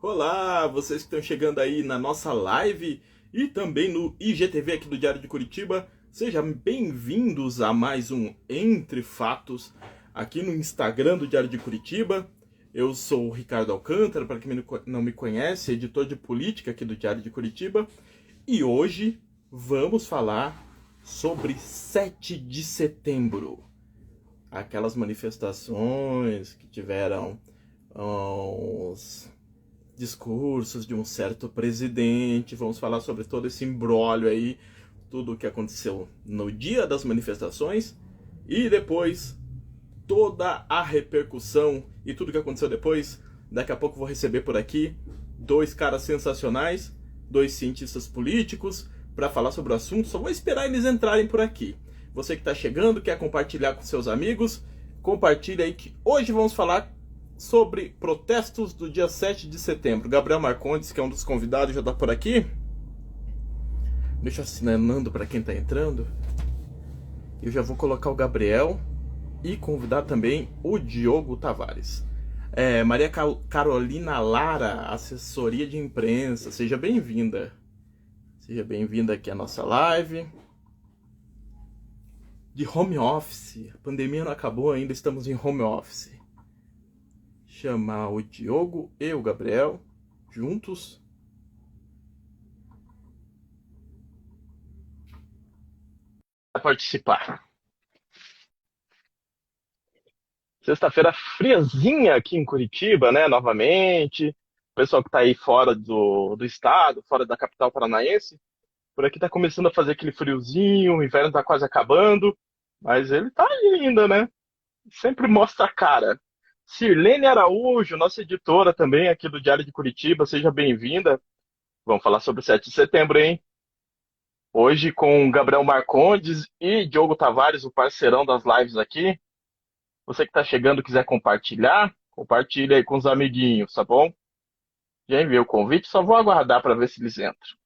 Olá, vocês que estão chegando aí na nossa live e também no IGTV aqui do Diário de Curitiba, sejam bem-vindos a mais um Entre Fatos aqui no Instagram do Diário de Curitiba. Eu sou o Ricardo Alcântara, para quem não me conhece, editor de política aqui do Diário de Curitiba, e hoje vamos falar sobre 7 de setembro. Aquelas manifestações que tiveram os discursos de um certo presidente. Vamos falar sobre todo esse imbróglio aí, tudo o que aconteceu no dia das manifestações e depois toda a repercussão e tudo que aconteceu depois. Daqui a pouco vou receber por aqui dois caras sensacionais, dois cientistas políticos, para falar sobre o assunto. Só vou esperar eles entrarem por aqui. Você que está chegando, quer compartilhar com seus amigos, compartilha aí que hoje vamos falar sobre protestos do dia 7 de setembro. Gabriel Marcondes, que é um dos convidados, já está por aqui. Deixa eu assinando para quem está entrando. Eu já vou colocar o Gabriel e convidar também o Diogo Tavares. Maria Carolina Lara, assessoria de imprensa, seja bem-vinda. Seja bem-vinda aqui à nossa live. De home office, a pandemia não acabou ainda, estamos em home office. Chamar o Diogo e o Gabriel juntos. Para participar. Sexta-feira friazinha aqui em Curitiba, né? Novamente. O pessoal que está aí fora do estado, fora da capital paranaense, por aqui está começando a fazer aquele friozinho, o inverno está quase acabando, mas ele está aí ainda, né? Sempre mostra a cara. Sirlene Araújo, nossa editora também aqui do Diário de Curitiba, seja bem-vinda. Vamos falar sobre o 7 de setembro, hein? Hoje com Gabriel Marcondes e Diogo Tavares, o parceirão das lives aqui. Você que está chegando e quiser compartilhar, compartilha aí com os amiguinhos, tá bom? Já enviei o convite, só vou aguardar para ver se eles entram.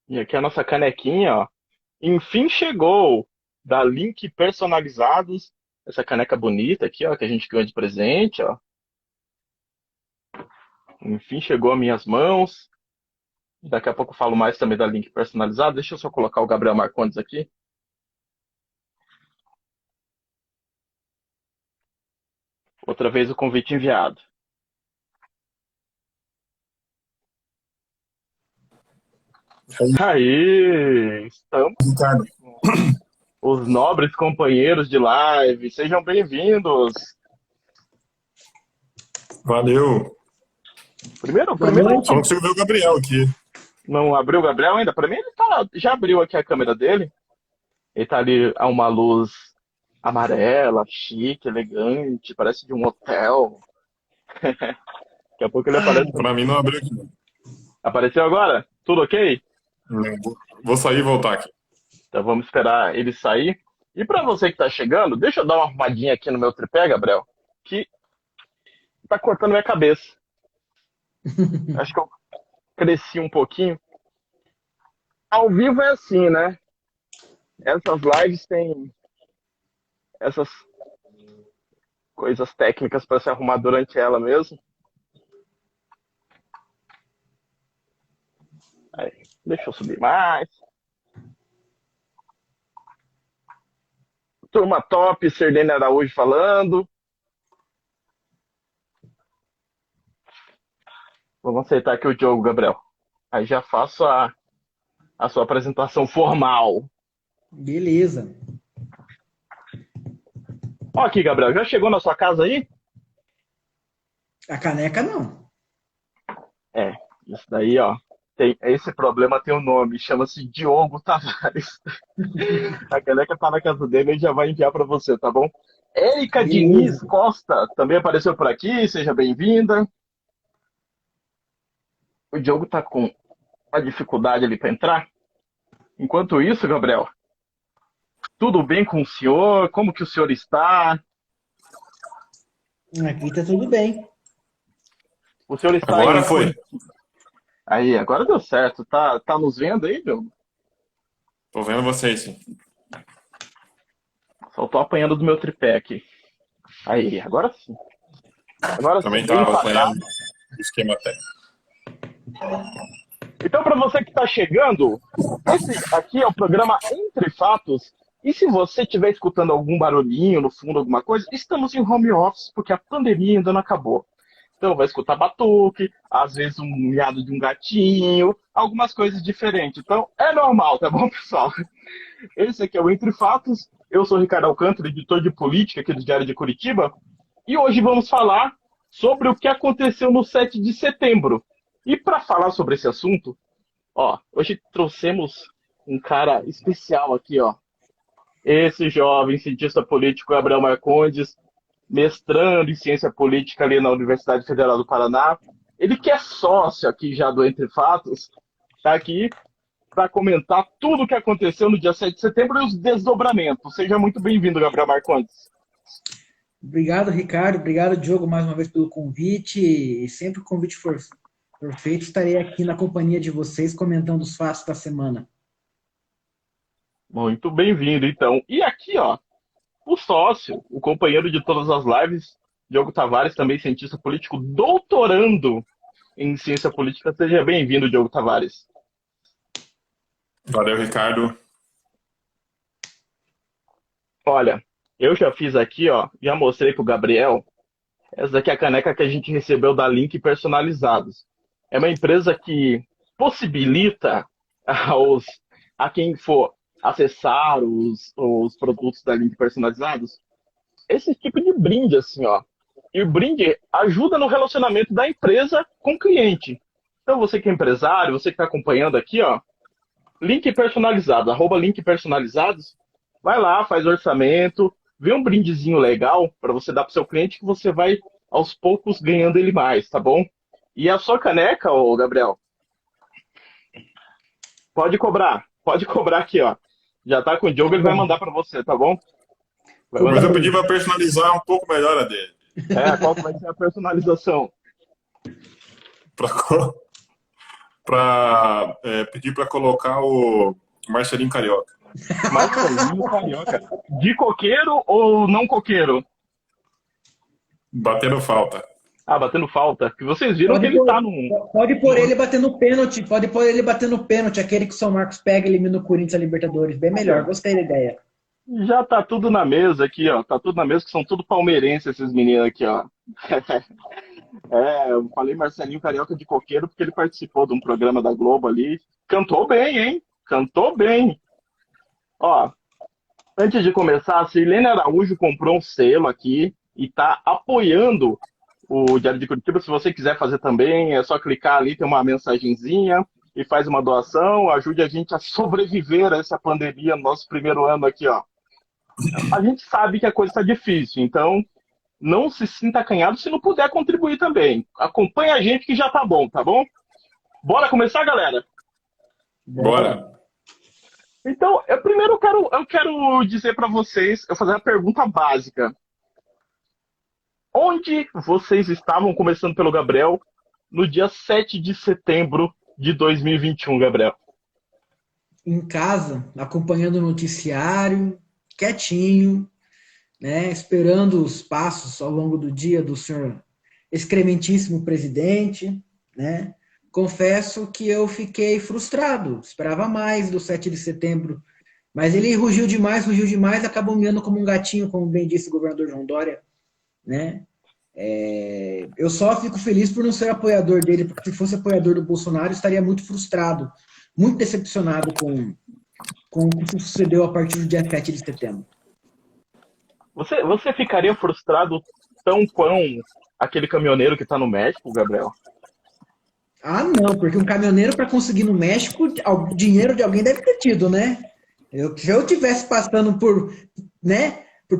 E aqui a nossa canequinha, ó. Enfim chegou, da Link Personalizados. Essa caneca bonita aqui, ó, que a gente ganhou de presente, ó. Enfim chegou às minhas mãos. Daqui a pouco eu falo mais também da Link Personalizado. Deixa eu só colocar o Gabriel Marcondes aqui. Outra vez o convite enviado. Aí, estamos Ricardo, com os nobres companheiros de live. Sejam bem-vindos. valeu. Primeiro, Boa noite. Só não consigo ver o Gabriel aqui. não abriu o Gabriel ainda? Para mim, ele tá, já abriu aqui a câmera dele. Ele tá ali a uma luz amarela, chique, elegante, parece de um hotel. Daqui a pouco ele aparece. Pra mim não abriu aqui. Não. Apareceu agora? Tudo ok? Não, vou sair e voltar aqui. Então vamos esperar ele sair. E para você que tá chegando, deixa eu dar uma arrumadinha aqui no meu tripé, Gabriel, que tá cortando minha cabeça. Acho que eu cresci um pouquinho. Ao vivo é assim, né? Essas lives têm essas coisas técnicas para se arrumar durante ela mesmo. Aí, deixa eu subir mais. Turma top, Sirlene Araújo falando. Vamos aceitar aqui o Diogo, Gabriel. Aí já faço a sua apresentação formal. Beleza. Ó aqui, Gabriel, já chegou na sua casa aí? A caneca não. Isso daí, ó. Esse problema tem um nome, chama-se Diogo Tavares. A caneca tá na casa dele e já vai enviar para você, tá bom? Érica Diniz Beleza. Costa também apareceu por aqui, seja bem-vinda. O Diogo tá com a dificuldade ali para entrar. Enquanto isso, Gabriel, tudo bem com o senhor? Como que o senhor está? Aqui tá tudo bem. O senhor está Agora em foi. Curitiba. Aí, agora deu certo. Tá nos vendo aí, Diogo? Tô vendo vocês, sim. Só tô apanhando do meu tripé aqui. Aí, agora sim. Agora sim, Também bem tava apanhando enquadrado. o esquema técnico. Então, para você que está chegando, esse aqui é o programa Entre Fatos. E se você estiver escutando algum barulhinho no fundo, alguma coisa, estamos em home office porque a pandemia ainda não acabou. Então vai escutar batuque, às vezes um miado de um gatinho, algumas coisas diferentes. Então é normal, tá bom, pessoal? Esse aqui é o Entre Fatos. Eu sou o Ricardo Alcântara, editor de política aqui do Diário de Curitiba. E hoje vamos falar sobre o que aconteceu no 7 de setembro. E para falar sobre esse assunto, ó, hoje trouxemos um cara especial aqui, ó. Esse jovem cientista político Gabriel Marcondes, mestrando em ciência política ali na Universidade Federal do Paraná. Ele que é sócio aqui já do Entre Fatos, está aqui para comentar tudo o que aconteceu no dia 7 de setembro e os desdobramentos. Seja muito bem-vindo, Gabriel Marcondes. Obrigado, Ricardo. Obrigado, Diogo, mais uma vez pelo convite. E sempre que o convite for feito, estarei aqui na companhia de vocês comentando os fatos da semana. Muito bem-vindo, então. E aqui, ó, o sócio, o companheiro de todas as lives, Diogo Tavares, também cientista político, doutorando em ciência política. Seja bem-vindo, Diogo Tavares. Valeu, Ricardo. Olha, eu já fiz aqui, ó, já mostrei pro Gabriel. Essa daqui é a caneca que a gente recebeu da Link Personalizados. É uma empresa que possibilita a quem for acessar os produtos da Link Personalizados esse tipo de brinde, assim, ó. E o brinde ajuda no relacionamento da empresa com o cliente. Então, você que é empresário, você que está acompanhando aqui, ó, Link Personalizado, @Link Personalizados, vai lá, faz orçamento, vê um brindezinho legal para você dar para o seu cliente que você vai, aos poucos, ganhando ele mais, tá bom? E a sua caneca, ô Gabriel, pode cobrar aqui, ó. Já tá com o Diogo, ele vai mandar para você, tá bom? Vai Mas mandar. eu pedi para personalizar um pouco melhor a dele. Qual que vai ser a personalização? Para pedir para colocar o Marcelinho Carioca. Marcelinho Carioca. De coqueiro ou não coqueiro? Batendo falta. Ah, batendo falta. Que vocês viram que ele tá num. Pode pôr ele batendo pênalti, aquele que o São Marcos pega e elimina o Corinthians a Libertadores. Bem melhor, gostei da ideia. Já tá tudo na mesa aqui, ó. Tá tudo na mesa, que são tudo palmeirenses esses meninos aqui, ó. Eu falei Marcelinho Carioca de coqueiro porque ele participou de um programa da Globo ali. Cantou bem, hein? Cantou bem. Ó, antes de começar, a Sirlene Araújo comprou um selo aqui e tá apoiando o Diário de Curitiba. Se você quiser fazer também, é só clicar ali, tem uma mensagenzinha e faz uma doação. Ajude a gente a sobreviver a essa pandemia no nosso primeiro ano aqui, ó. A gente sabe que a coisa está difícil, então não se sinta acanhado se não puder contribuir também. Acompanha a gente que já tá bom, tá bom? Bora começar, galera? Bora. Então, eu quero dizer para vocês, eu fazer uma pergunta básica. Onde vocês estavam, começando pelo Gabriel, no dia 7 de setembro de 2021, Gabriel? Em casa, acompanhando o noticiário, quietinho, né, esperando os passos ao longo do dia do senhor excrementíssimo presidente, né? Confesso que eu fiquei frustrado, esperava mais do 7 de setembro, mas ele rugiu demais, acabou miando como um gatinho, como bem disse o governador João Dória, né? Eu só fico feliz por não ser apoiador dele, porque se fosse apoiador do Bolsonaro, eu estaria muito frustrado, muito decepcionado com o que sucedeu a partir do dia 7 de setembro. Você ficaria frustrado tão quão aquele caminhoneiro que está no México, Gabriel? Ah, não, porque um caminhoneiro para conseguir no México, o dinheiro de alguém deve ter tido, né? Se eu tivesse passando por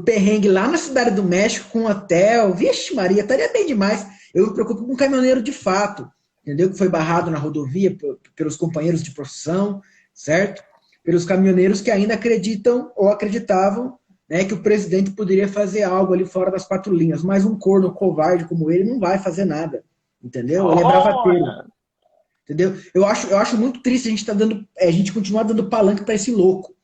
perrengue lá na cidade do México com um hotel, vixe Maria, estaria bem demais. Eu me preocupo com um caminhoneiro de fato, entendeu? Que foi barrado na rodovia pelos companheiros de profissão, certo? Pelos caminhoneiros que ainda acreditam ou acreditavam, né, que o presidente poderia fazer algo ali fora das quatro linhas, mas um corno covarde como ele não vai fazer nada, entendeu? Ele é bravateiro. entendeu? Eu acho muito triste a gente a gente continuar dando palanque para esse louco,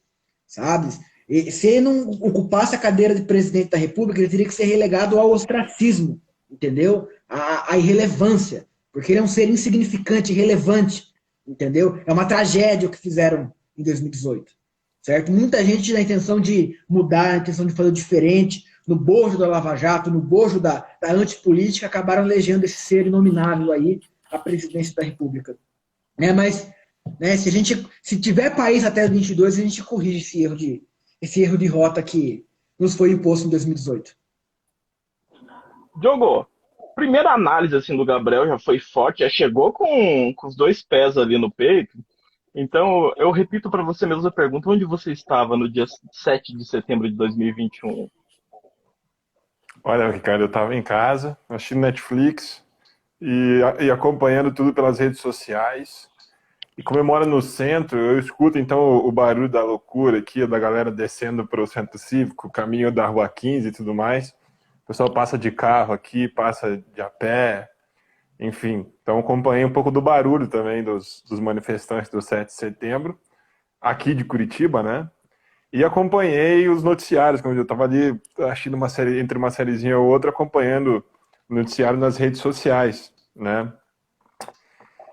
sabe? E se ele não ocupasse a cadeira de presidente da República, ele teria que ser relegado ao ostracismo, entendeu? À irrelevância, porque ele é um ser insignificante, irrelevante, entendeu? É uma tragédia o que fizeram em 2018, certo? Muita gente na intenção de mudar, na intenção de fazer diferente, no bojo da Lava Jato, no bojo da antipolítica, acabaram elegendo esse ser inominável aí à presidência da República. Mas, né, se tiver país até 22, a gente corrige esse erro de rota que nos foi imposto em 2018. Diogo, primeira análise assim do Gabriel já foi forte, já chegou com os dois pés ali no peito. Então, eu repito para você mesmo a pergunta: onde você estava no dia 7 de setembro de 2021? Olha, Ricardo, eu estava em casa, assistindo Netflix e acompanhando tudo pelas redes sociais. E como eu moro no centro, eu escuto então o barulho da loucura aqui, da galera descendo para o centro cívico, caminho da Rua 15 e tudo mais. O pessoal passa de carro aqui, passa de a pé, enfim. Então acompanhei um pouco do barulho também dos manifestantes do 7 de setembro, aqui de Curitiba, né? E acompanhei os noticiários, como eu estava ali assistindo uma série, entre uma sériezinha ou outra, acompanhando o noticiário nas redes sociais, né?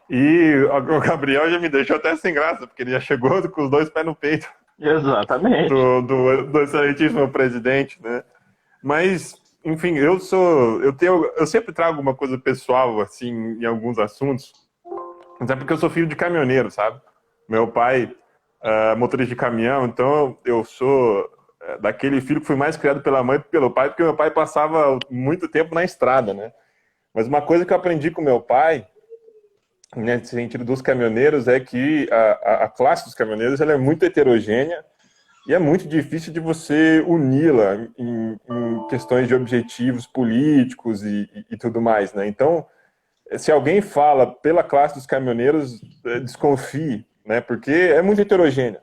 E o Gabriel já me deixou até sem graça, porque ele já chegou com os dois pés no peito Exatamente. do excelentíssimo presidente, né? Mas, enfim, eu sempre trago uma coisa pessoal, assim, em alguns assuntos, até porque eu sou filho de caminhoneiro, sabe? Meu pai é motorista de caminhão, então eu sou daquele filho que foi mais criado pela mãe e pelo pai, porque meu pai passava muito tempo na estrada, né? Mas uma coisa que eu aprendi com meu pai, nesse sentido dos caminhoneiros, é que a classe dos caminhoneiros ela é muito heterogênea e é muito difícil de você uni-la em questões de objetivos políticos e tudo mais, né? Então, se alguém fala pela classe dos caminhoneiros, desconfie, né? Porque é muito heterogênea.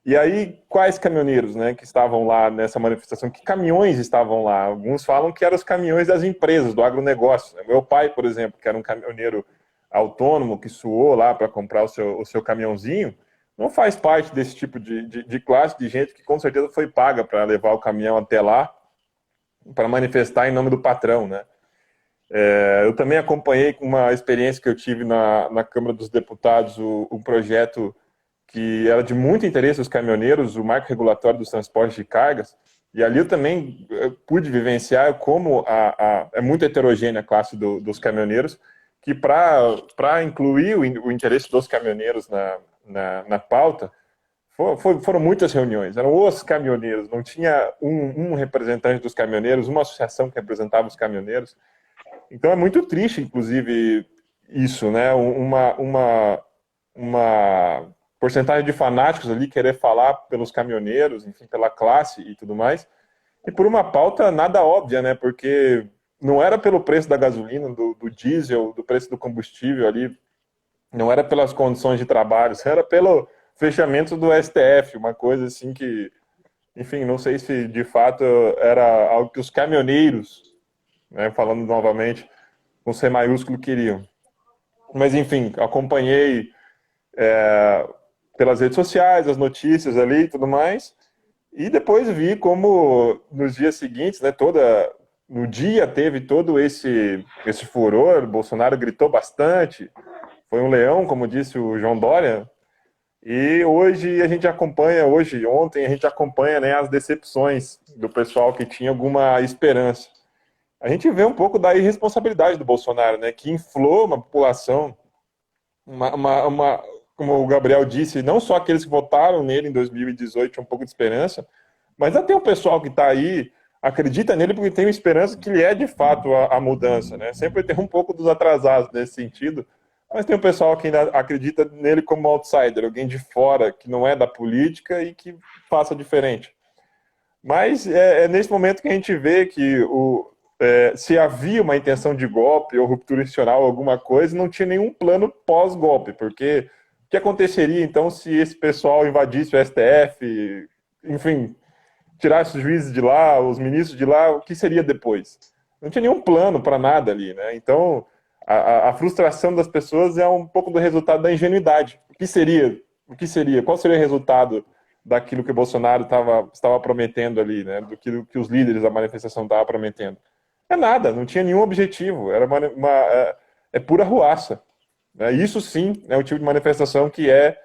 E aí, quais caminhoneiros, né, que estavam lá nessa manifestação? Que caminhões estavam lá? Alguns falam que eram os caminhões das empresas, do agronegócio, né? Meu pai, por exemplo, que era um caminhoneiro autônomo, que suou lá para comprar o seu caminhãozinho, não faz parte desse tipo de classe de gente que com certeza foi paga para levar o caminhão até lá para manifestar em nome do patrão, né? Eu também acompanhei com uma experiência que eu tive na Câmara dos Deputados um projeto que era de muito interesse aos caminhoneiros, o Marco Regulatório dos Transportes de Cargas, e ali eu também pude vivenciar como é muito heterogênea a classe dos caminhoneiros, que para incluir o interesse dos caminhoneiros na pauta, foram muitas reuniões, eram os caminhoneiros, não tinha um representante dos caminhoneiros, uma associação que representava os caminhoneiros. Então é muito triste, inclusive, isso, né? Uma porcentagem de fanáticos ali querer falar pelos caminhoneiros, enfim, pela classe e tudo mais, e por uma pauta nada óbvia, né? Porque não era pelo preço da gasolina, do diesel, do preço do combustível ali, não era pelas condições de trabalho, era pelo fechamento do STF, uma coisa assim que, enfim, não sei se de fato era algo que os caminhoneiros, né, falando novamente, com C maiúsculo, queriam. Mas, enfim, acompanhei pelas redes sociais, as notícias ali e tudo mais, e depois vi como nos dias seguintes, né, no dia teve todo esse furor, Bolsonaro gritou bastante, foi um leão, como disse o João Dória, e hoje a gente acompanha, ontem a gente acompanha, né, as decepções do pessoal que tinha alguma esperança. A gente vê um pouco da irresponsabilidade do Bolsonaro, né, que inflou uma população, como o Gabriel disse, não só aqueles que votaram nele em 2018 tinham um pouco de esperança, mas até o pessoal que está aí acredita nele porque tem esperança que ele é de fato a mudança, né? Sempre tem um pouco dos atrasados nesse sentido, mas tem o pessoal que ainda acredita nele como outsider, alguém de fora que não é da política e que faça diferente. Mas é nesse momento que a gente vê que se havia uma intenção de golpe ou ruptura institucional, alguma coisa, não tinha nenhum plano pós-golpe, porque o que aconteceria então se esse pessoal invadisse o STF, enfim, tirasse os juízes de lá, os ministros de lá, o que seria depois? Não tinha nenhum plano para nada ali, né? Então, A frustração das pessoas é um pouco do resultado da ingenuidade. O que seria? Qual seria o resultado daquilo que o Bolsonaro estava prometendo ali, né? Do que os líderes da manifestação estavam prometendo? É nada, não tinha nenhum objetivo. Era pura arruaça. Né? Isso sim é o tipo de manifestação que é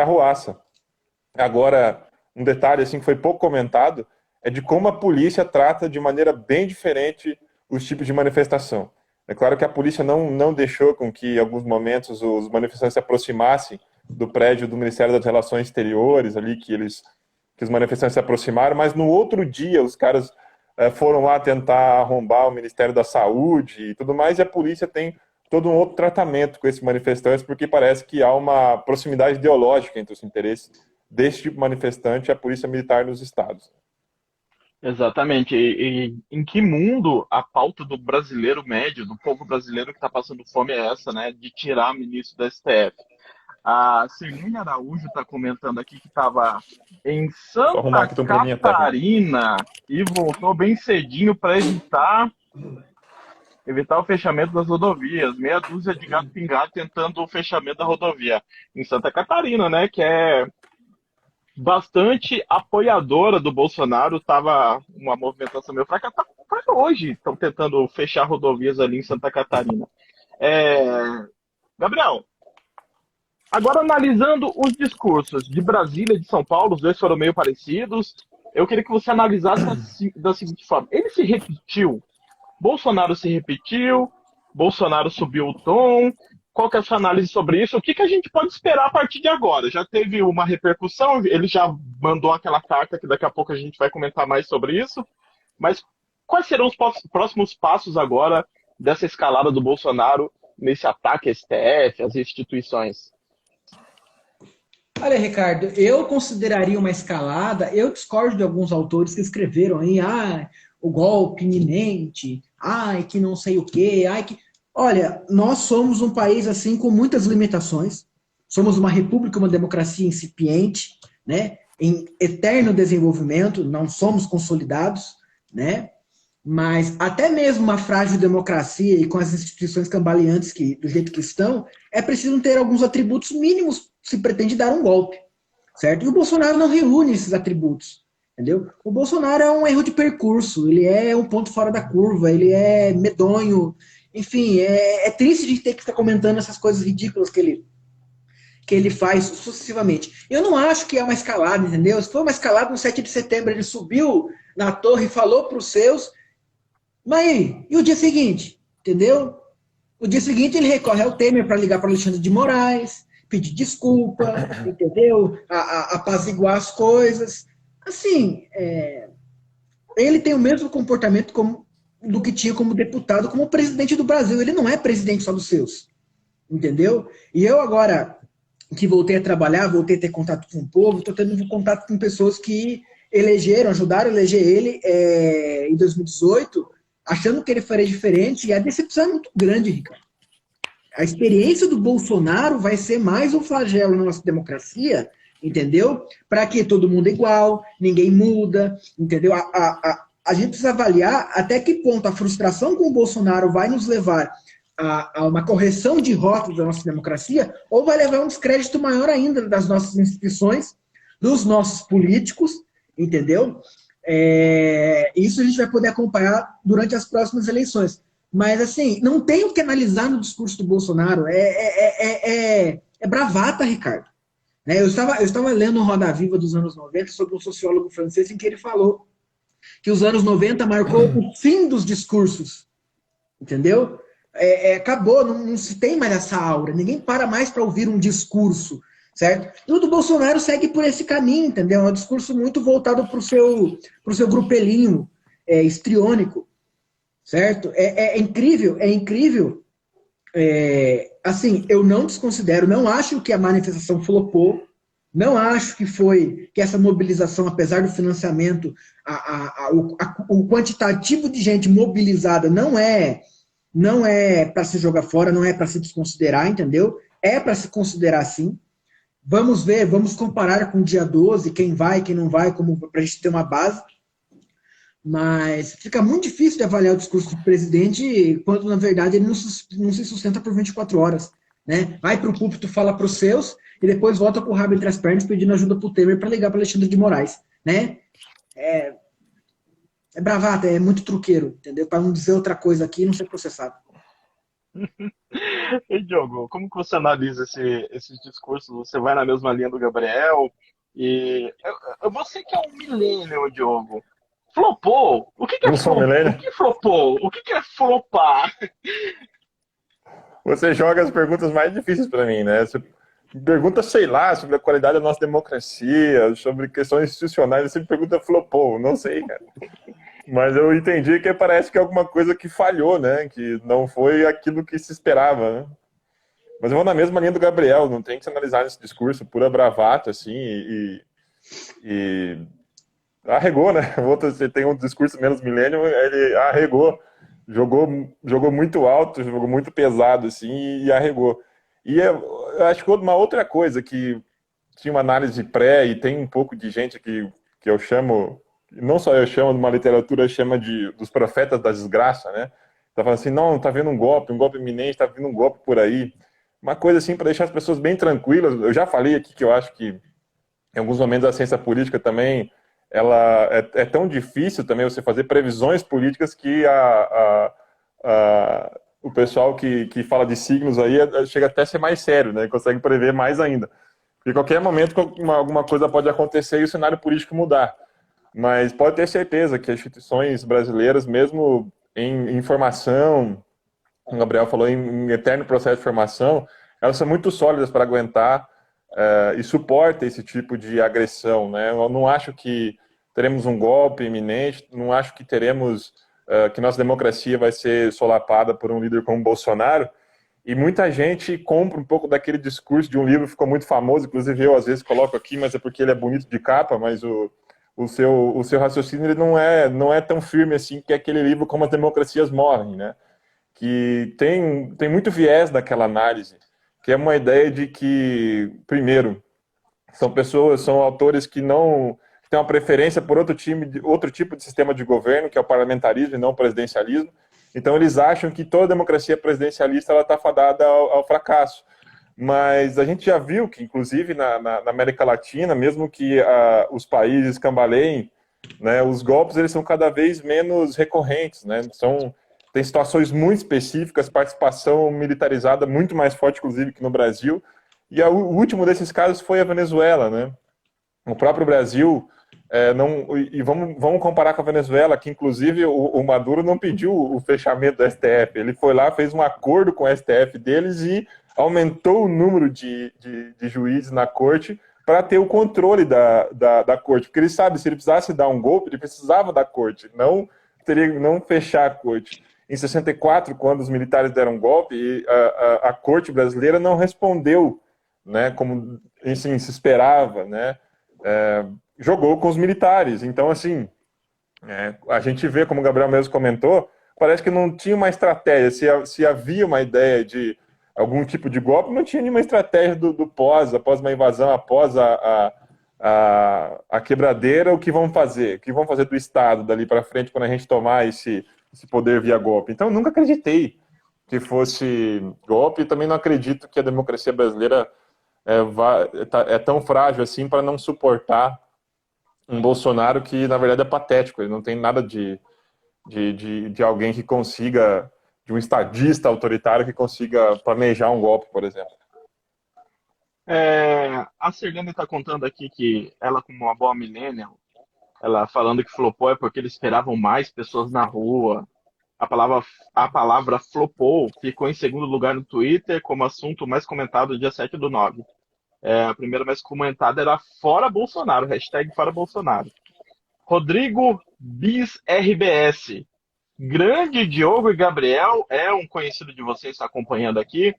arruaça. Agora, um detalhe assim, que foi pouco comentado é de como a polícia trata de maneira bem diferente os tipos de manifestação. É claro que a polícia não deixou com que, em alguns momentos, os manifestantes se aproximassem do prédio do Ministério das Relações Exteriores, ali que os manifestantes se aproximaram, mas no outro dia os caras foram lá tentar arrombar o Ministério da Saúde e tudo mais, e a polícia tem todo um outro tratamento com esses manifestantes, porque parece que há uma proximidade ideológica entre os interesses desse tipo de manifestante e a polícia militar nos estados. Exatamente. E em que mundo a pauta do brasileiro médio, do povo brasileiro que está passando fome é essa, né? De tirar ministro da STF. A Cirlene Araújo está comentando aqui que estava em Só arrumar Santa aqui, tem um probleminha técnico. Catarina e voltou bem cedinho para evitar o fechamento das rodovias. Meia dúzia de gato pingado tentando o fechamento da rodovia. Em Santa Catarina, né? Que é bastante apoiadora do Bolsonaro, tava uma movimentação meio fraca, tá hoje, estão tentando fechar rodovias ali em Santa Catarina. Gabriel, agora analisando os discursos de Brasília e de São Paulo, os dois foram meio parecidos, eu queria que você analisasse da seguinte forma, ele se repetiu, Bolsonaro se repetiu, Bolsonaro subiu o tom. Qual que é a sua análise sobre isso? O que a gente pode esperar a partir de agora? Já teve uma repercussão, ele já mandou aquela carta que daqui a pouco a gente vai comentar mais sobre isso, mas quais serão os próximos passos agora dessa escalada do Bolsonaro nesse ataque à STF, às instituições? Olha, Ricardo, eu consideraria uma escalada, eu discordo de alguns autores que escreveram aí, o golpe iminente, que não sei o quê, que... Olha, nós somos um país assim com muitas limitações. Somos uma república, uma democracia incipiente, né? Em eterno desenvolvimento, não somos consolidados, né? Mas até mesmo uma frágil democracia e com as instituições cambaleantes do jeito que estão, é preciso ter alguns atributos mínimos se pretende dar um golpe, certo? E o Bolsonaro não reúne esses atributos, entendeu? O Bolsonaro é um erro de percurso, ele é um ponto fora da curva, ele é medonho. Enfim, é triste de ter que estar comentando essas coisas ridículas que ele faz sucessivamente. Eu não acho que é uma escalada, entendeu? Se foi uma escalada no 7 de setembro, ele subiu na torre e falou para os seus, mas e o dia seguinte? Entendeu? O dia seguinte ele recorre ao Temer para ligar para Alexandre de Moraes, pedir desculpa, entendeu? Apaziguar as coisas. Assim, ele tem o mesmo comportamento do que tinha como deputado, como presidente do Brasil. Ele não é presidente só dos seus, entendeu? E eu agora, que voltei a trabalhar, voltei a ter contato com o povo, estou tendo contato com pessoas que ajudaram a eleger ele em 2018, achando que ele faria diferente, e a decepção é muito grande, Ricardo. A experiência do Bolsonaro vai ser mais um flagelo na nossa democracia, entendeu? Para que todo mundo é igual, ninguém muda, entendeu? A gente precisa avaliar até que ponto a frustração com o Bolsonaro vai nos levar a uma correção de rota da nossa democracia ou vai levar a um descrédito maior ainda das nossas instituições, dos nossos políticos, entendeu? Isso a gente vai poder acompanhar durante as próximas eleições. Mas, assim, não tem o que analisar no discurso do Bolsonaro. É bravata, Ricardo. Eu estava lendo o Roda Viva dos anos 90 sobre um sociólogo francês em que ele falou que os anos 90 marcou o fim dos discursos, entendeu? Acabou, não se tem mais essa aura, ninguém para mais para ouvir um discurso, certo? E o do Bolsonaro segue por esse caminho, entendeu? É um discurso muito voltado para o seu grupelinho histriônico, certo? É incrível, assim, eu não desconsidero, não acho que a manifestação flopou, não acho que essa mobilização, apesar do financiamento, o quantitativo de gente mobilizada não é para se jogar fora, não é para se desconsiderar, entendeu? É para se considerar sim. Vamos ver, vamos comparar com o dia 12, quem vai, quem não vai, para a gente ter uma base. Mas fica muito difícil de avaliar o discurso do presidente quando, na verdade, ele não se sustenta por 24 horas. Né? Vai para o púlpito, fala para os seus, e depois volta com o rabo entre as pernas pedindo ajuda para o Temer para ligar para Alexandre de Moraes. Né? É bravata, é muito truqueiro, entendeu? Para não dizer outra coisa aqui e não ser processado. E Diogo, como que você analisa esse discurso? Você vai na mesma linha do Gabriel? E você que é um millennial, Diogo. Flopou? O que que é Não sou flop? O milênio. que flopou? O que que é flopar? Você joga as perguntas mais difíceis para mim, né? Você pergunta, sei lá, sobre a qualidade da nossa democracia, sobre questões institucionais, você pergunta flopou, não sei, cara. Mas eu entendi que parece que é alguma coisa que falhou, né? Que não foi aquilo que se esperava, né? Mas eu vou na mesma linha do Gabriel, não tem que se analisar nesse discurso, pura bravata, assim, e arregou, né? Você tem um discurso menos millennial, ele arregou, jogou muito alto, jogou muito pesado, assim, e arregou. E eu acho que uma outra coisa que tinha uma análise pré, e tem um pouco de gente que eu chamo, não só eu chamo, uma literatura chama dos profetas da desgraça, né? Tá falando assim, não, tá vendo um golpe iminente, tá vindo um golpe por aí. Uma coisa assim para deixar as pessoas bem tranquilas. Eu já falei aqui que eu acho que em alguns momentos a ciência política também ela é tão difícil também você fazer previsões políticas que o pessoal que fala de signos aí chega até a ser mais sério, né? Consegue prever mais ainda. Porque em qualquer momento alguma coisa pode acontecer e o cenário político mudar. Mas pode ter certeza que as instituições brasileiras, mesmo em formação, como o Gabriel falou, em eterno processo de formação, elas são muito sólidas para aguentar e suporta esse tipo de agressão, né? Eu não acho que teremos um golpe iminente, não acho que teremos que nossa democracia vai ser solapada por um líder como Bolsonaro, e muita gente compra um pouco daquele discurso de um livro que ficou muito famoso, inclusive eu às vezes coloco aqui, mas é porque ele é bonito de capa, mas o seu raciocínio ele não é tão firme assim, que é aquele livro Como as Democracias Morrem, né? Que tem muito viés daquela análise, que é uma ideia de que, primeiro, são autores que não têm uma preferência por outro tipo de sistema de governo, que é o parlamentarismo e não o presidencialismo. Então, eles acham que toda democracia presidencialista está fadada ao fracasso. Mas a gente já viu que, inclusive, na América Latina, mesmo que os países cambaleiem, né, os golpes eles são cada vez menos recorrentes, né? Tem situações muito específicas, participação militarizada muito mais forte, inclusive, que no Brasil. E o último desses casos foi a Venezuela, né? O próprio Brasil, e vamos comparar com a Venezuela, que inclusive o Maduro não pediu o fechamento do STF, ele foi lá, fez um acordo com o STF deles e aumentou o número de juízes na corte para ter o controle da corte, porque ele sabe, se ele precisasse dar um golpe, ele precisava da corte, não fechar a corte. Em 64, quando os militares deram um golpe, a corte brasileira não respondeu, né, como assim, se esperava, né, jogou com os militares. Então, assim, a gente vê, como o Gabriel mesmo comentou, parece que não tinha uma estratégia. Se havia uma ideia de algum tipo de golpe, não tinha nenhuma estratégia após uma invasão, após a quebradeira, o que vão fazer? O que vão fazer do Estado dali para frente quando a gente tomar esse poder via golpe? Então, eu nunca acreditei que fosse golpe e também não acredito que a democracia brasileira é tão frágil assim para não suportar um Bolsonaro que, na verdade, é patético. Ele não tem nada de alguém que consiga, de um estadista autoritário que consiga planejar um golpe, por exemplo. A Sirlene está contando aqui que ela, como uma boa millennial, ela falando que flopou é porque eles esperavam mais pessoas na rua. A palavra flopou ficou em segundo lugar no Twitter como assunto mais comentado dia 7/9. A primeira mais comentada era fora Bolsonaro, hashtag fora Bolsonaro. Rodrigo Bis RBS. Grande Diogo e Gabriel, é um conhecido de vocês, está acompanhando aqui.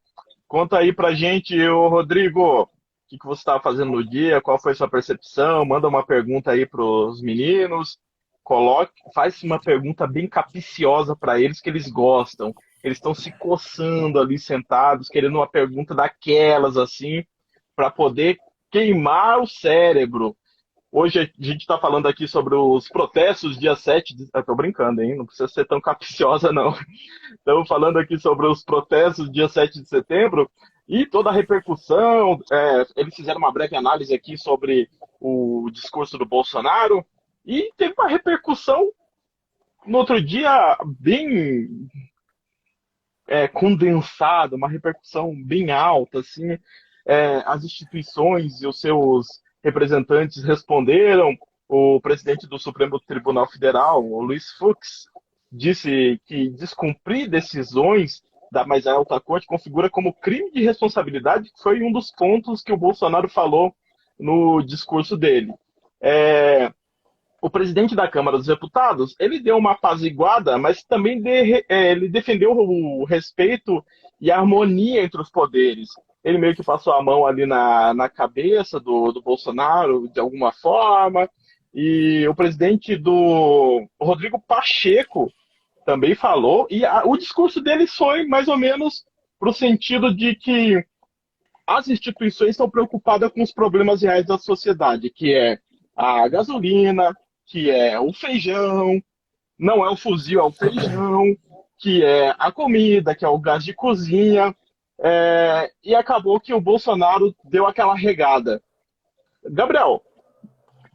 Conta aí pra gente, ô Rodrigo, o que você estava fazendo no dia, qual foi sua percepção, manda uma pergunta aí pros meninos, faz uma pergunta bem capiciosa para eles que eles gostam. Eles estão se coçando ali sentados, querendo uma pergunta daquelas assim, para poder queimar o cérebro. Hoje a gente está falando aqui sobre os protestos dia 7 de... Eu tô brincando, hein? Não precisa ser tão capciosa, não. Estamos falando aqui sobre os protestos dia 7 de setembro e toda a repercussão. Eles fizeram uma breve análise aqui sobre o discurso do Bolsonaro e teve uma repercussão no outro dia bem condensada, uma repercussão bem alta, assim. As instituições e os seus representantes responderam. O presidente do Supremo Tribunal Federal, o Luiz Fux, disse que descumprir decisões da mais alta corte configura como crime de responsabilidade, que foi um dos pontos que o Bolsonaro falou no discurso dele. O presidente da Câmara dos Deputados, ele deu uma apaziguada, mas também ele defendeu o respeito e a harmonia entre os poderes. Ele meio que passou a mão ali na cabeça do Bolsonaro, de alguma forma. E o presidente do Rodrigo Pacheco também falou. E o discurso dele foi mais ou menos para o sentido de que as instituições estão preocupadas com os problemas reais da sociedade, que é a gasolina, que é o feijão, não é o fuzil, é o feijão, que é a comida, que é o gás de cozinha. E acabou que o Bolsonaro deu aquela regada. Gabriel,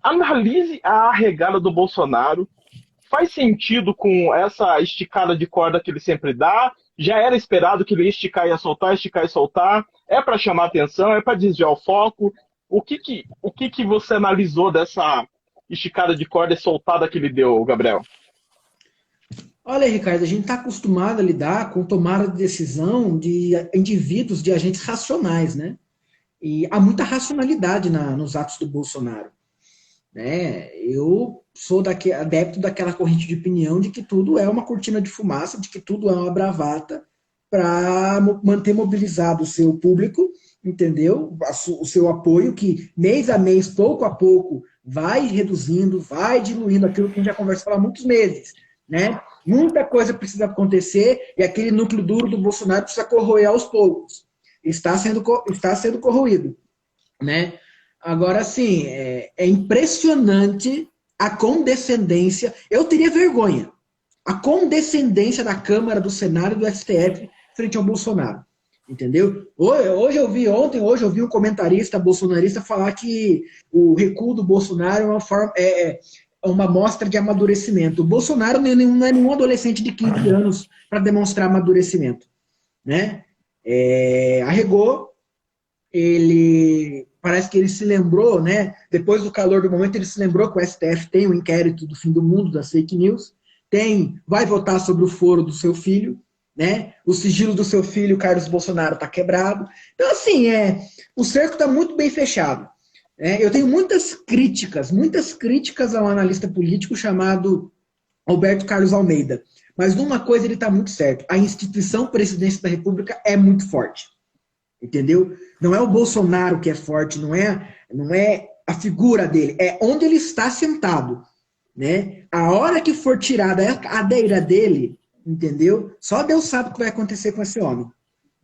analise a regada do Bolsonaro. Faz sentido com essa esticada de corda que ele sempre dá? Já era esperado que ele ia esticar e soltar? É para chamar atenção? É para desviar o foco? O que você analisou dessa esticada de corda e soltada que ele deu, Gabriel? Olha, Ricardo, a gente está acostumado a lidar com tomada de decisão de indivíduos, de agentes racionais, né? E há muita racionalidade nos atos do Bolsonaro. Né? Eu sou adepto daquela corrente de opinião de que tudo é uma cortina de fumaça, de que tudo é uma bravata para manter mobilizado o seu público, entendeu? O seu apoio, que mês a mês, pouco a pouco, vai reduzindo, vai diluindo aquilo que a gente já conversa há muitos meses, né? Muita coisa precisa acontecer e aquele núcleo duro do Bolsonaro precisa corroer aos poucos. Está sendo corroído, né? Agora, sim, é impressionante a condescendência. Eu teria vergonha. A condescendência da Câmara, do Senado e do STF frente ao Bolsonaro. Entendeu? Hoje eu vi um comentarista bolsonarista falar que o recuo do Bolsonaro é uma mostra de amadurecimento. O Bolsonaro não é nenhum adolescente de 15 anos para demonstrar amadurecimento. Né? Arregou, parece que ele se lembrou, né? Depois do calor do momento, ele se lembrou que o STF tem um inquérito do fim do mundo, das fake news, vai votar sobre o foro do seu filho, né? O sigilo do seu filho, Carlos Bolsonaro, está quebrado. Então, assim, o cerco está muito bem fechado. Eu tenho muitas críticas ao analista político chamado Alberto Carlos Almeida. Mas numa coisa ele está muito certo. A instituição Presidência da República é muito forte. Entendeu? Não é o Bolsonaro que é forte, não é a figura dele, é onde ele está sentado. Né? A hora que for tirada a cadeira dele, entendeu? Só Deus sabe o que vai acontecer com esse homem.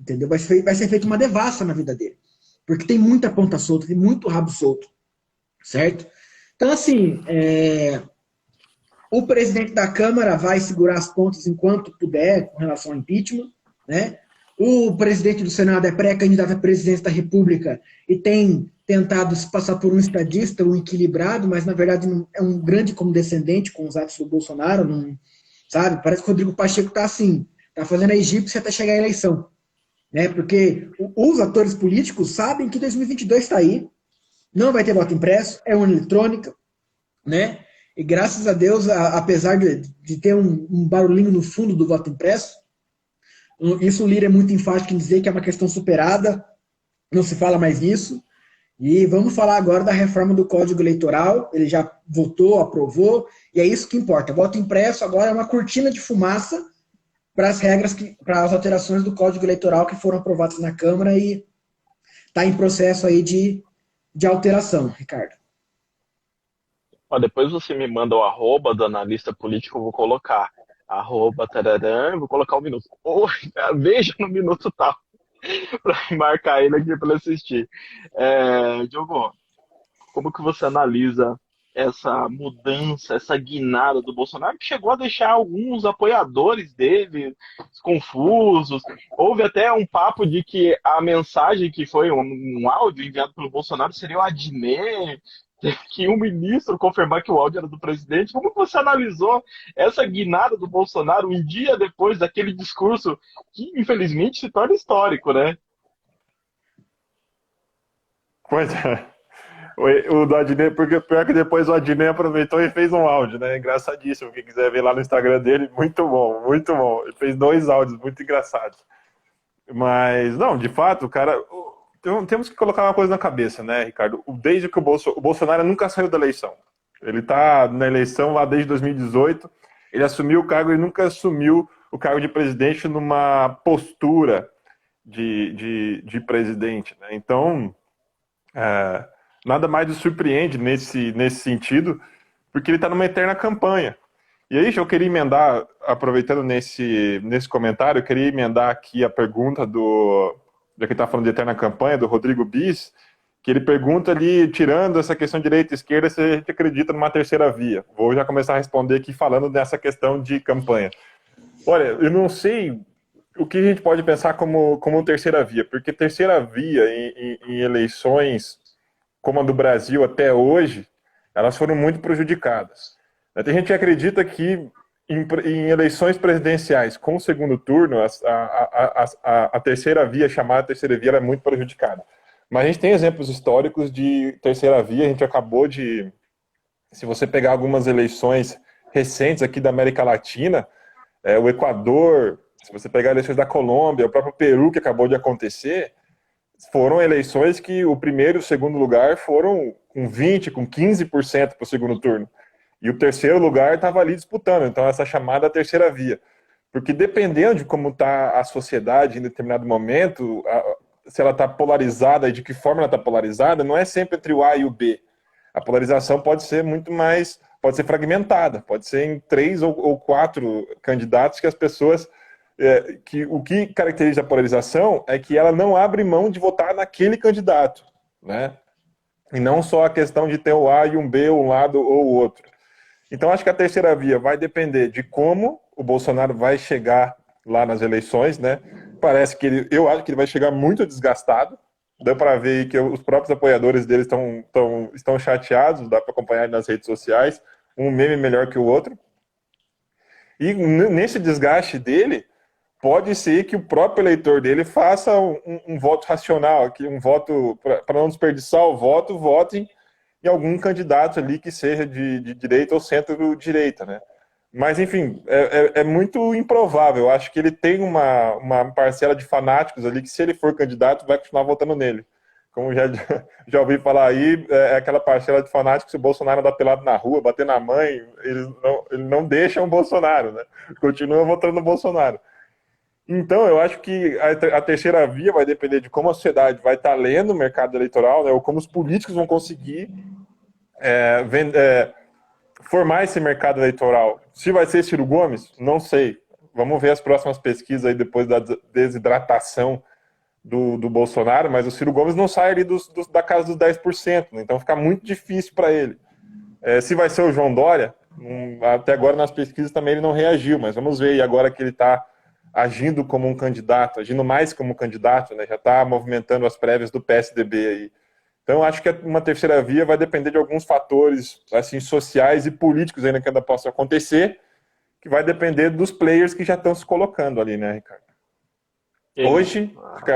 Entendeu? Vai ser feita uma devassa na vida dele. Porque tem muita ponta solta, tem muito rabo solto. Certo? Então, assim, o presidente da Câmara vai segurar as pontas enquanto puder com relação ao impeachment, né? O presidente do Senado é pré-candidato à presidência da República e tem tentado se passar por um estadista, um equilibrado, mas na verdade é um grande condescendente com os atos do Bolsonaro, sabe? Parece que o Rodrigo Pacheco está assim, está fazendo a egípcia até chegar à eleição. Né? Porque os atores políticos sabem que 2022 está aí, não vai ter voto impresso, é urna eletrônica, né? E graças a Deus, apesar de ter um barulhinho no fundo do voto impresso, isso o Lira é muito enfático em dizer que é uma questão superada, não se fala mais nisso. E vamos falar agora da reforma do Código Eleitoral. Ele já votou, aprovou, e é isso que importa. Voto impresso agora é uma cortina de fumaça para as regras, para as alterações do Código Eleitoral que foram aprovadas na Câmara e está em processo aí de alteração, Ricardo. Depois você me manda o arroba do analista político, eu vou colocar arroba tararã, vou colocar um minuto. Veja no minuto tal, para marcar ele aqui para ele assistir. Diogo, como que você analisa essa mudança, essa guinada do Bolsonaro, que chegou a deixar alguns apoiadores dele confusos. Houve até um papo de que a mensagem que foi um áudio enviado pelo Bolsonaro seria o Adnet, que um ministro confirmar que o áudio era do presidente. Como você analisou essa guinada do Bolsonaro um dia depois daquele discurso que, infelizmente, se torna histórico, né? Pois é. O do Adnet, porque pior que depois o Adnet aproveitou e fez um áudio, né? Engraçadíssimo. Quem quiser ver lá no Instagram dele, muito bom, muito bom. Ele fez 2 áudios muito engraçados. Mas, não, de fato, cara, temos que colocar uma coisa na cabeça, né, Ricardo? Desde que o Bolsonaro nunca saiu da eleição. Ele tá na eleição lá desde 2018, ele assumiu o cargo e nunca assumiu o cargo de presidente numa postura de presidente, né? Então, nada mais nos surpreende nesse sentido, porque ele está numa eterna campanha. E aí, eu queria emendar, aproveitando nesse comentário, eu queria emendar aqui a pergunta já que está falando de eterna campanha, do Rodrigo Bis, que ele pergunta ali, tirando essa questão direita e esquerda, se a gente acredita numa terceira via. Vou já começar a responder aqui falando dessa questão de campanha. Olha, eu não sei o que a gente pode pensar como terceira via, porque terceira via em eleições como a do Brasil até hoje, elas foram muito prejudicadas. Tem gente que acredita que em eleições presidenciais com o segundo turno, a terceira via, chamada terceira via, era muito prejudicada. Mas a gente tem exemplos históricos de terceira via, a gente acabou de... Se você pegar algumas eleições recentes aqui da América Latina, o Equador, se você pegar eleições da Colômbia, o próprio Peru, que acabou de acontecer, foram eleições que o primeiro e o segundo lugar foram com 20%, com 15% para o segundo turno. E o terceiro lugar estava ali disputando. Então, essa chamada terceira via. Porque dependendo de como está a sociedade em determinado momento, se ela está polarizada e de que forma ela está polarizada, não é sempre entre o A e o B. A polarização pode ser muito mais, pode ser fragmentada, pode ser em 3 ou 4 candidatos que as pessoas... o que caracteriza a polarização é que ela não abre mão de votar naquele candidato, né? E não só a questão de ter o A e um B, um lado ou o outro. Então, acho que a terceira via vai depender de como o Bolsonaro vai chegar lá nas eleições, né? Parece que eu acho que ele vai chegar muito desgastado. Deu para ver aí que os próprios apoiadores dele estão chateados, dá para acompanhar nas redes sociais, um meme melhor que o outro. E nesse desgaste dele, pode ser que o próprio eleitor dele faça um voto racional, um voto, para não desperdiçar o voto, votem em algum candidato ali que seja de direita ou centro-direita, né? Mas, enfim, é muito improvável. Eu acho que ele tem uma parcela de fanáticos ali que, se ele for candidato, vai continuar votando nele. Como já ouvi falar aí, aquela parcela de fanáticos, se o Bolsonaro andar pelado na rua, bater na mãe, eles não deixam o Bolsonaro, né? Continuam votando no Bolsonaro. Então, eu acho que a terceira via vai depender de como a sociedade vai estar lendo o mercado eleitoral, né, ou como os políticos vão conseguir formar esse mercado eleitoral. Se vai ser Ciro Gomes, não sei. Vamos ver as próximas pesquisas aí depois da desidratação do Bolsonaro, mas o Ciro Gomes não sai ali da casa dos 10%, né, então fica muito difícil para ele. Se vai ser o João Dória, até agora nas pesquisas também ele não reagiu, mas vamos ver aí agora que ele está agindo como um candidato, agindo mais como candidato, né? Já está movimentando as prévias do PSDB aí. Então, acho que uma terceira via vai depender de alguns fatores assim, sociais e políticos ainda que ainda possam acontecer, que vai depender dos players que já estão se colocando ali, né, Ricardo? Hoje,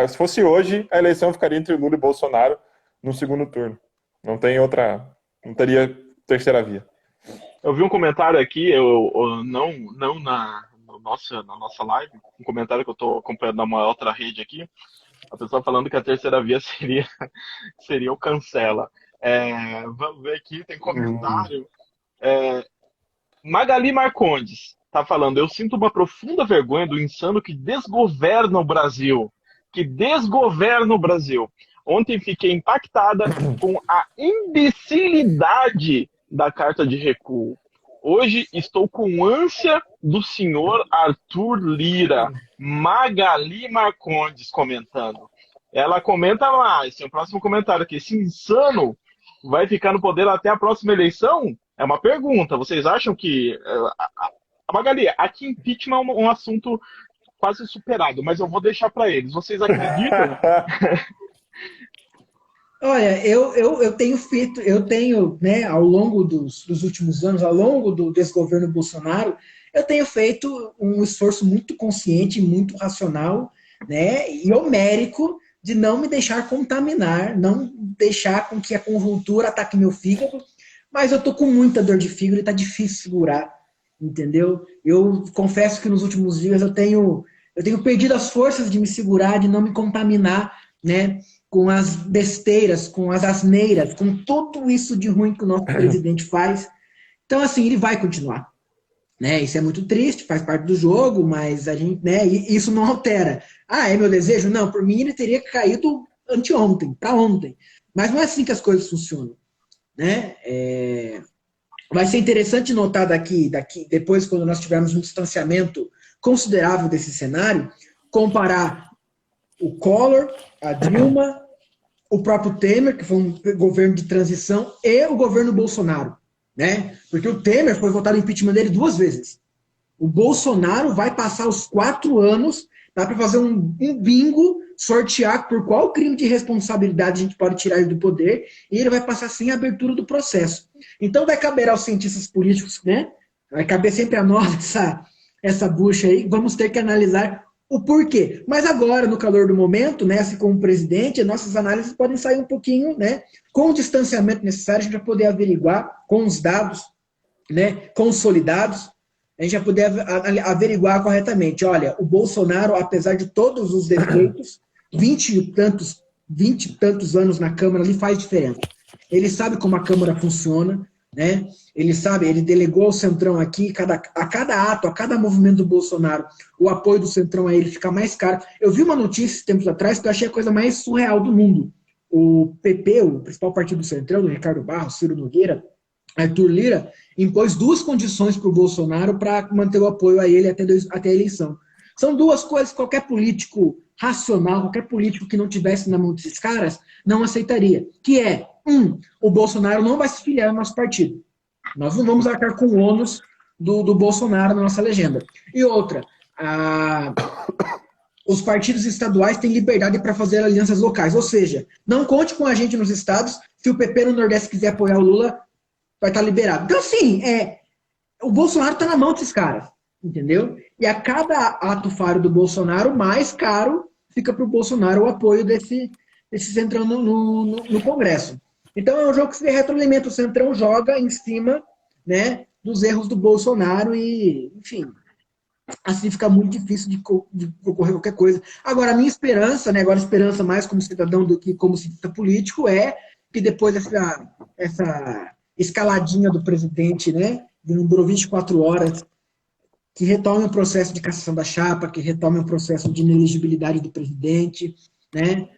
se fosse hoje, a eleição ficaria entre Lula e Bolsonaro no segundo turno. Não teria terceira via. Eu vi um comentário aqui, não na nossa live, um comentário que eu estou acompanhando numa outra rede aqui, a pessoa falando que a terceira via seria o cancela. Vamos ver aqui, tem comentário. Magali Marcondes está falando: eu sinto uma profunda vergonha do insano que desgoverna o Brasil. Ontem fiquei impactada com a imbecilidade da carta de recuo. Hoje estou com ânsia do senhor Arthur Lira. Magali Marcondes comentando. Ela comenta mais, tem o próximo comentário aqui. Esse insano vai ficar no poder até a próxima eleição? É uma pergunta. Vocês acham que... Magali, aqui impeachment é um assunto quase superado, mas eu vou deixar para eles. Vocês acreditam? Olha, eu tenho feito, né, ao longo dos últimos anos, ao longo desse governo Bolsonaro, eu tenho feito um esforço muito consciente, muito racional, né, e homérico de não me deixar contaminar, não deixar com que a conjuntura ataque meu fígado, mas eu tô com muita dor de fígado e tá difícil segurar, entendeu? Eu confesso que nos últimos dias eu tenho perdido as forças de me segurar, de não me contaminar, né, com as besteiras, com as asneiras, com tudo isso de ruim que o nosso presidente faz. Então, assim, ele vai continuar. Né? Isso é muito triste, faz parte do jogo, mas a gente, né, isso não altera. Ah, é meu desejo? Não, por mim ele teria caído anteontem, para ontem. Mas não é assim que as coisas funcionam. Né? Vai ser interessante notar daqui, depois, quando nós tivermos um distanciamento considerável desse cenário, comparar o Collor, a Dilma, o próprio Temer, que foi um governo de transição, e o governo Bolsonaro. Né? Porque o Temer foi votado em impeachment dele 2 vezes. O Bolsonaro vai passar os 4 anos, dá para fazer um bingo, sortear por qual crime de responsabilidade a gente pode tirar ele do poder, e ele vai passar sem a abertura do processo. Então vai caber aos cientistas políticos, né? Vai caber sempre a nós essa bucha aí, vamos ter que analisar o porquê. Mas agora, no calor do momento, né, assim como presidente, nossas análises podem sair um pouquinho, né, com o distanciamento necessário, a gente vai poder averiguar com os dados, né, consolidados, a gente vai poder averiguar corretamente. Olha, o Bolsonaro, apesar de todos os defeitos, 20 e tantos anos na Câmara ali faz diferença. Ele sabe como a Câmara funciona, né? Ele sabe, ele delegou ao Centrão aqui, a cada ato, a cada movimento do Bolsonaro, o apoio do Centrão a ele fica mais caro. Eu vi uma notícia tempos atrás que eu achei a coisa mais surreal do mundo. O PP, o principal partido do Centrão, do Ricardo Barros, Ciro Nogueira, Arthur Lira, impôs 2 condições para o Bolsonaro para manter o apoio a ele até a eleição. São 2 coisas que qualquer político racional, qualquer político que não tivesse na mão desses caras, não aceitaria. Que é, o Bolsonaro não vai se filiar ao nosso partido. Nós não vamos arcar com o ônus do Bolsonaro na nossa legenda. E outra, os partidos estaduais têm liberdade para fazer alianças locais. Ou seja, não conte com a gente nos estados, se o PP no Nordeste quiser apoiar o Lula, vai estar liberado. Então, assim, o Bolsonaro está na mão desses caras, entendeu? E a cada ato falho do Bolsonaro, mais caro fica para o Bolsonaro o apoio desse Centrão no Congresso. Então é um jogo que se retroalimenta, o Centrão joga em cima, né, dos erros do Bolsonaro e, enfim, assim fica muito difícil de ocorrer qualquer coisa. Agora, a minha esperança, né, agora esperança mais como cidadão do que como cientista político, é que depois essa escaladinha do presidente, né, que não durou 24 horas, que retome o processo de cassação da chapa, que retome o processo de inelegibilidade do presidente, né?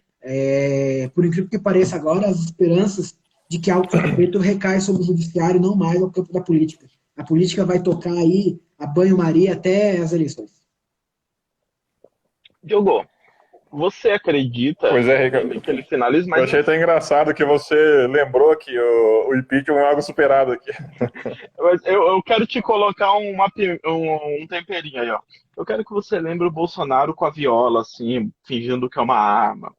Por incrível que pareça agora, as esperanças de que algo seja feito recai sobre o judiciário, não mais ao campo da política. A política vai tocar aí a banho-maria até as eleições. Diogo, você acredita Ricardo, que ele finaliza mais? Eu achei até engraçado que você lembrou que o impeachment é algo superado aqui. Mas eu quero te colocar um temperinho aí, ó. Eu quero que você lembre o Bolsonaro com a viola, assim, fingindo que é uma arma.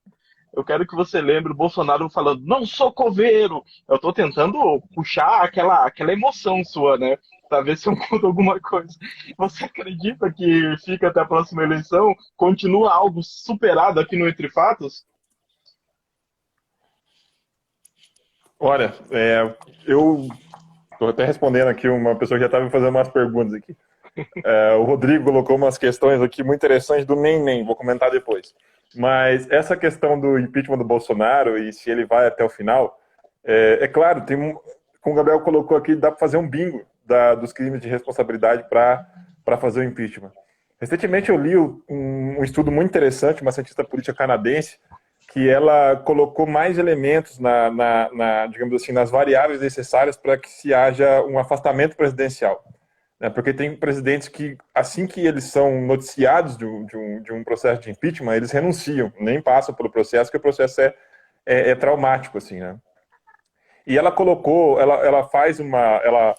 Eu quero que você lembre o Bolsonaro falando, não sou coveiro. Eu tô tentando puxar aquela emoção sua, né? Pra ver se eu mudo alguma coisa. Você acredita que fica até a próxima eleição? Continua algo superado aqui no Entre Fatos? Olha, eu estou até respondendo aqui uma pessoa que já estava me fazendo umas perguntas aqui. O Rodrigo colocou umas questões aqui muito interessantes do nem, vou comentar depois. Mas essa questão do impeachment do Bolsonaro e se ele vai até o final, claro, como o Gabriel colocou aqui, dá para fazer um bingo dos crimes de responsabilidade para fazer o impeachment. Recentemente eu li um estudo muito interessante, uma cientista política canadense, que ela colocou mais elementos digamos assim, nas variáveis necessárias para que se haja um afastamento presidencial. Porque tem presidentes que, assim que eles são noticiados de um processo de impeachment, eles renunciam, nem passam pelo processo, porque o processo é traumático, assim, né? E ela colocou, ela faz ela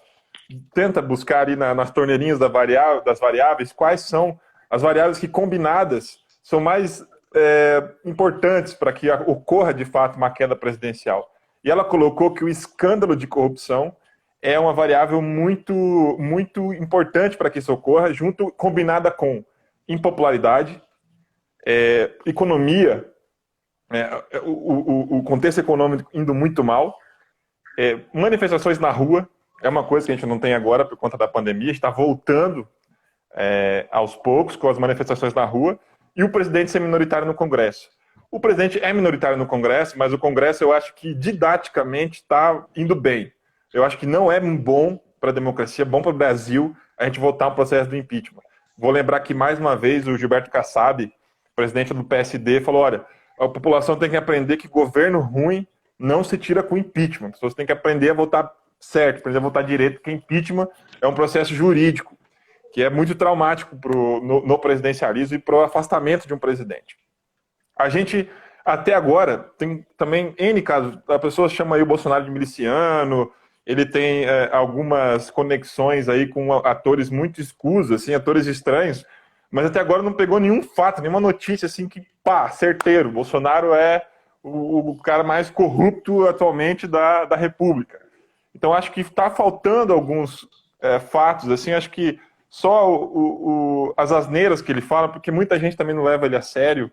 tenta buscar ali nas torneirinhas das variáveis quais são as variáveis que combinadas são mais importantes para que ocorra de fato uma queda presidencial. E ela colocou que o escândalo de corrupção é uma variável muito, muito importante para que isso ocorra, combinada com impopularidade, economia, o contexto econômico indo muito mal, manifestações na rua, é uma coisa que a gente não tem agora por conta da pandemia, está voltando aos poucos com as manifestações na rua, e o presidente ser minoritário no Congresso. O presidente é minoritário no Congresso, mas o Congresso eu acho que didaticamente está indo bem. Eu acho que não é bom para a democracia, bom para o Brasil a gente voltar ao processo do impeachment. Vou lembrar que mais uma vez o Gilberto Kassab, presidente do PSD, falou, olha, a população tem que aprender que governo ruim não se tira com impeachment. As pessoas têm que aprender a votar certo, aprender a votar direito, porque impeachment é um processo jurídico, que é muito traumático no presidencialismo e para o afastamento de um presidente. A gente, até agora, tem também N casos. A pessoa chama aí o Bolsonaro de miliciano, ele tem algumas conexões aí com atores muito escusos, assim, atores estranhos, mas até agora não pegou nenhum fato, nenhuma notícia assim que, certeiro, Bolsonaro é o cara mais corrupto atualmente da República. Então acho que está faltando alguns fatos, assim, acho que só as asneiras que ele fala, porque muita gente também não leva ele a sério,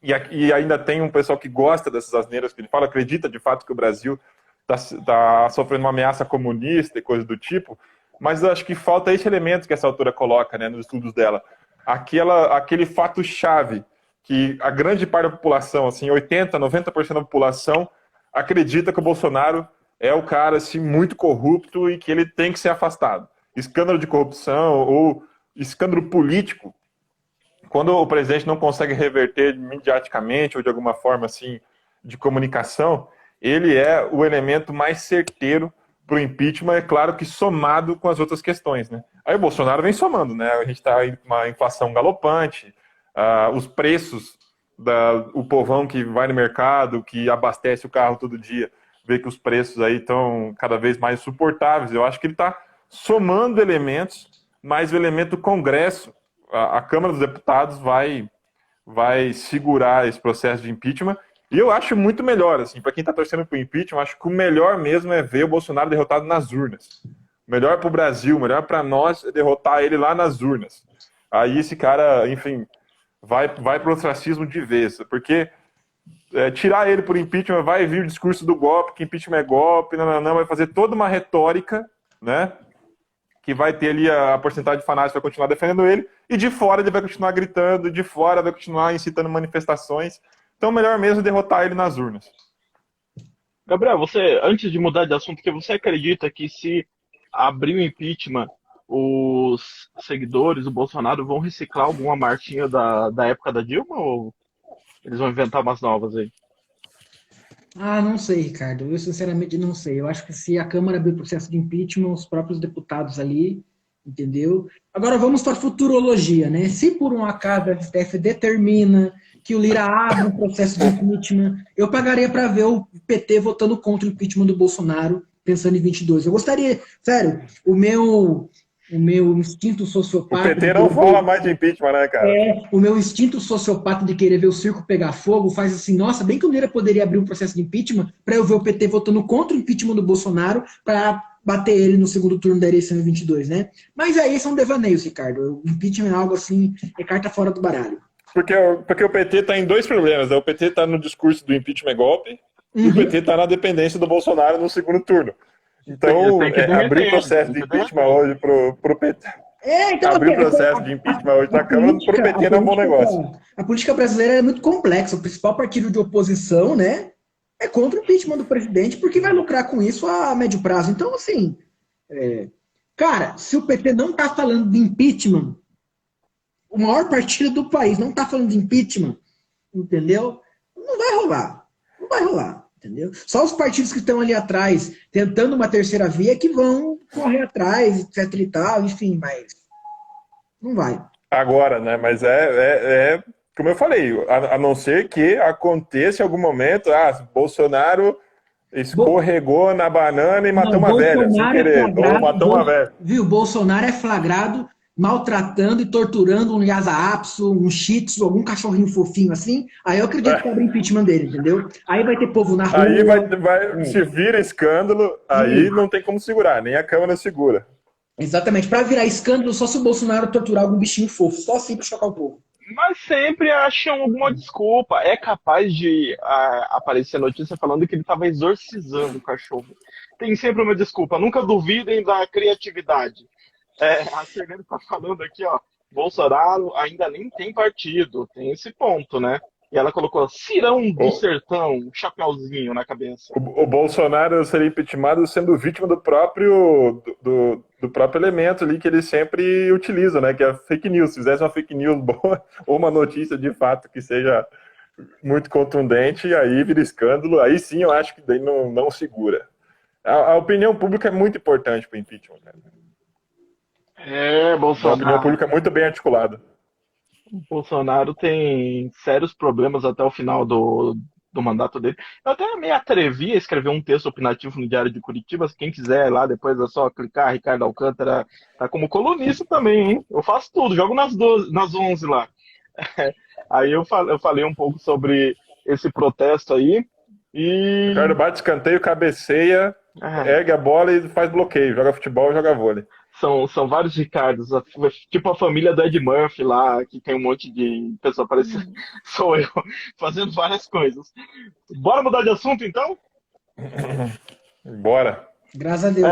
e ainda tem um pessoal que gosta dessas asneiras que ele fala, acredita de fato que o Brasil está sofrendo uma ameaça comunista e coisa do tipo, mas eu acho que falta esse elemento que essa autora coloca, né, nos estudos dela. Aquele fato-chave que a grande parte da população, assim, 80%, 90% da população acredita que o Bolsonaro é o cara assim, muito corrupto e que ele tem que ser afastado. Escândalo de corrupção ou escândalo político, quando o presidente não consegue reverter mediaticamente ou de alguma forma assim de comunicação, ele é o elemento mais certeiro para o impeachment, é claro que somado com as outras questões, né? Aí o Bolsonaro vem somando, né? A gente está com uma inflação galopante, os preços, o povão que vai no mercado, que abastece o carro todo dia, vê que os preços aí estão cada vez mais suportáveis. Eu acho que ele está somando elementos, mas o elemento Congresso, a Câmara dos Deputados vai segurar esse processo de impeachment. E eu acho muito melhor, assim, para quem está torcendo para o impeachment, acho que o melhor mesmo é ver o Bolsonaro derrotado nas urnas. O melhor para o Brasil, o melhor para nós é derrotar ele lá nas urnas. Aí esse cara, enfim, vai para o ostracismo de vez, porque tirar ele por impeachment, vai vir o discurso do golpe, que impeachment é golpe, não, vai fazer toda uma retórica, né, que vai ter ali a porcentagem de fanáticos vai continuar defendendo ele, e de fora ele vai continuar gritando, de fora vai continuar incitando manifestações. Então, melhor mesmo derrotar ele nas urnas. Gabriel, você, antes de mudar de assunto, que você acredita que se abrir o impeachment, os seguidores do Bolsonaro vão reciclar alguma marchinha da época da Dilma ou eles vão inventar umas novas aí? Não sei, Ricardo. Eu sinceramente não sei. Eu acho que se a Câmara abrir o processo de impeachment, os próprios deputados ali, entendeu? Agora vamos para a futurologia, né? Se por um acaso a STF determina que o Lira abre um processo de impeachment, eu pagaria para ver o PT votando contra o impeachment do Bolsonaro, pensando em 22. Eu gostaria, sério, o meu instinto sociopata... O PT não fala mais de impeachment, né, cara? O meu instinto sociopata de querer ver o circo pegar fogo faz assim, nossa, bem que o Lira poderia abrir um processo de impeachment para eu ver o PT votando contra o impeachment do Bolsonaro para bater ele no segundo turno da eleição em 22, né? Mas aí são devaneios, Ricardo. O impeachment é algo assim, é carta fora do baralho. Porque o PT está em dois problemas, né? O PT está no discurso do impeachment golpe e o PT está na dependência do Bolsonaro no segundo turno. Então, abrir o processo de impeachment hoje pro PT... Então, abrir o processo de impeachment hoje na Câmara pro PT não é um bom negócio. A política brasileira é muito complexa. O principal partido de oposição, né, é contra o impeachment do presidente porque vai lucrar com isso a médio prazo. Então, assim, cara, se o PT não está falando de impeachment, o maior partido do país não está falando de impeachment, entendeu? Não vai rolar. Não vai rolar, entendeu? Só os partidos que estão ali atrás, tentando uma terceira via, que vão correr atrás, etc e tal, enfim, mas não vai. Agora, né? Mas como eu falei, a não ser que aconteça em algum momento, Bolsonaro Escorregou na banana e matou Não, uma velha, sem Bolsonaro é querer. Ou flagrado, matou uma velha. viu? Bolsonaro é flagrado maltratando e torturando um Lhasa Apso, um Shih Tzu, algum cachorrinho fofinho assim. Aí eu acredito que abre impeachment dele, entendeu? Aí vai ter povo na Aí rua. se vira escândalo, aí não tem como segurar, nem a Câmara segura. Exatamente. Para virar escândalo, só se o Bolsonaro torturar algum bichinho fofo. Só assim pra chocar o povo. Mas sempre acham alguma desculpa. É capaz de aparecer notícia falando que ele estava exorcizando o cachorro. Tem sempre uma desculpa. Nunca duvidem da criatividade. A Sirlene está falando aqui, ó. Bolsonaro ainda nem tem partido. Tem esse ponto, né? E ela colocou Cirão do Sertão, um chapeuzinho na cabeça. O Bolsonaro seria impeachmentado sendo vítima do próprio elemento ali que ele sempre utiliza, né? Que é a fake news. Se fizesse uma fake news boa ou uma notícia de fato que seja muito contundente, aí vira escândalo. Aí sim eu acho que daí não segura. A opinião pública é muito importante para o impeachment, cara. A opinião pública é muito bem articulada. O Bolsonaro tem sérios problemas até o final do mandato dele. Eu até me atrevi a escrever um texto opinativo no Diário de Curitiba. Se quem quiser ir lá, depois é só clicar. Ricardo Alcântara tá como colunista também, hein? Eu faço tudo, jogo nas 11 lá. Aí eu falei um pouco sobre esse protesto aí. E. Ricardo bate escanteio, cabeceia, ergue a bola e faz bloqueio. Joga futebol, joga vôlei. São vários Ricardos, tipo a família do Ed Murphy lá, que tem um monte de pessoa parecendo. Sou eu, fazendo várias coisas. Bora mudar de assunto, então? Bora. Graças a Deus.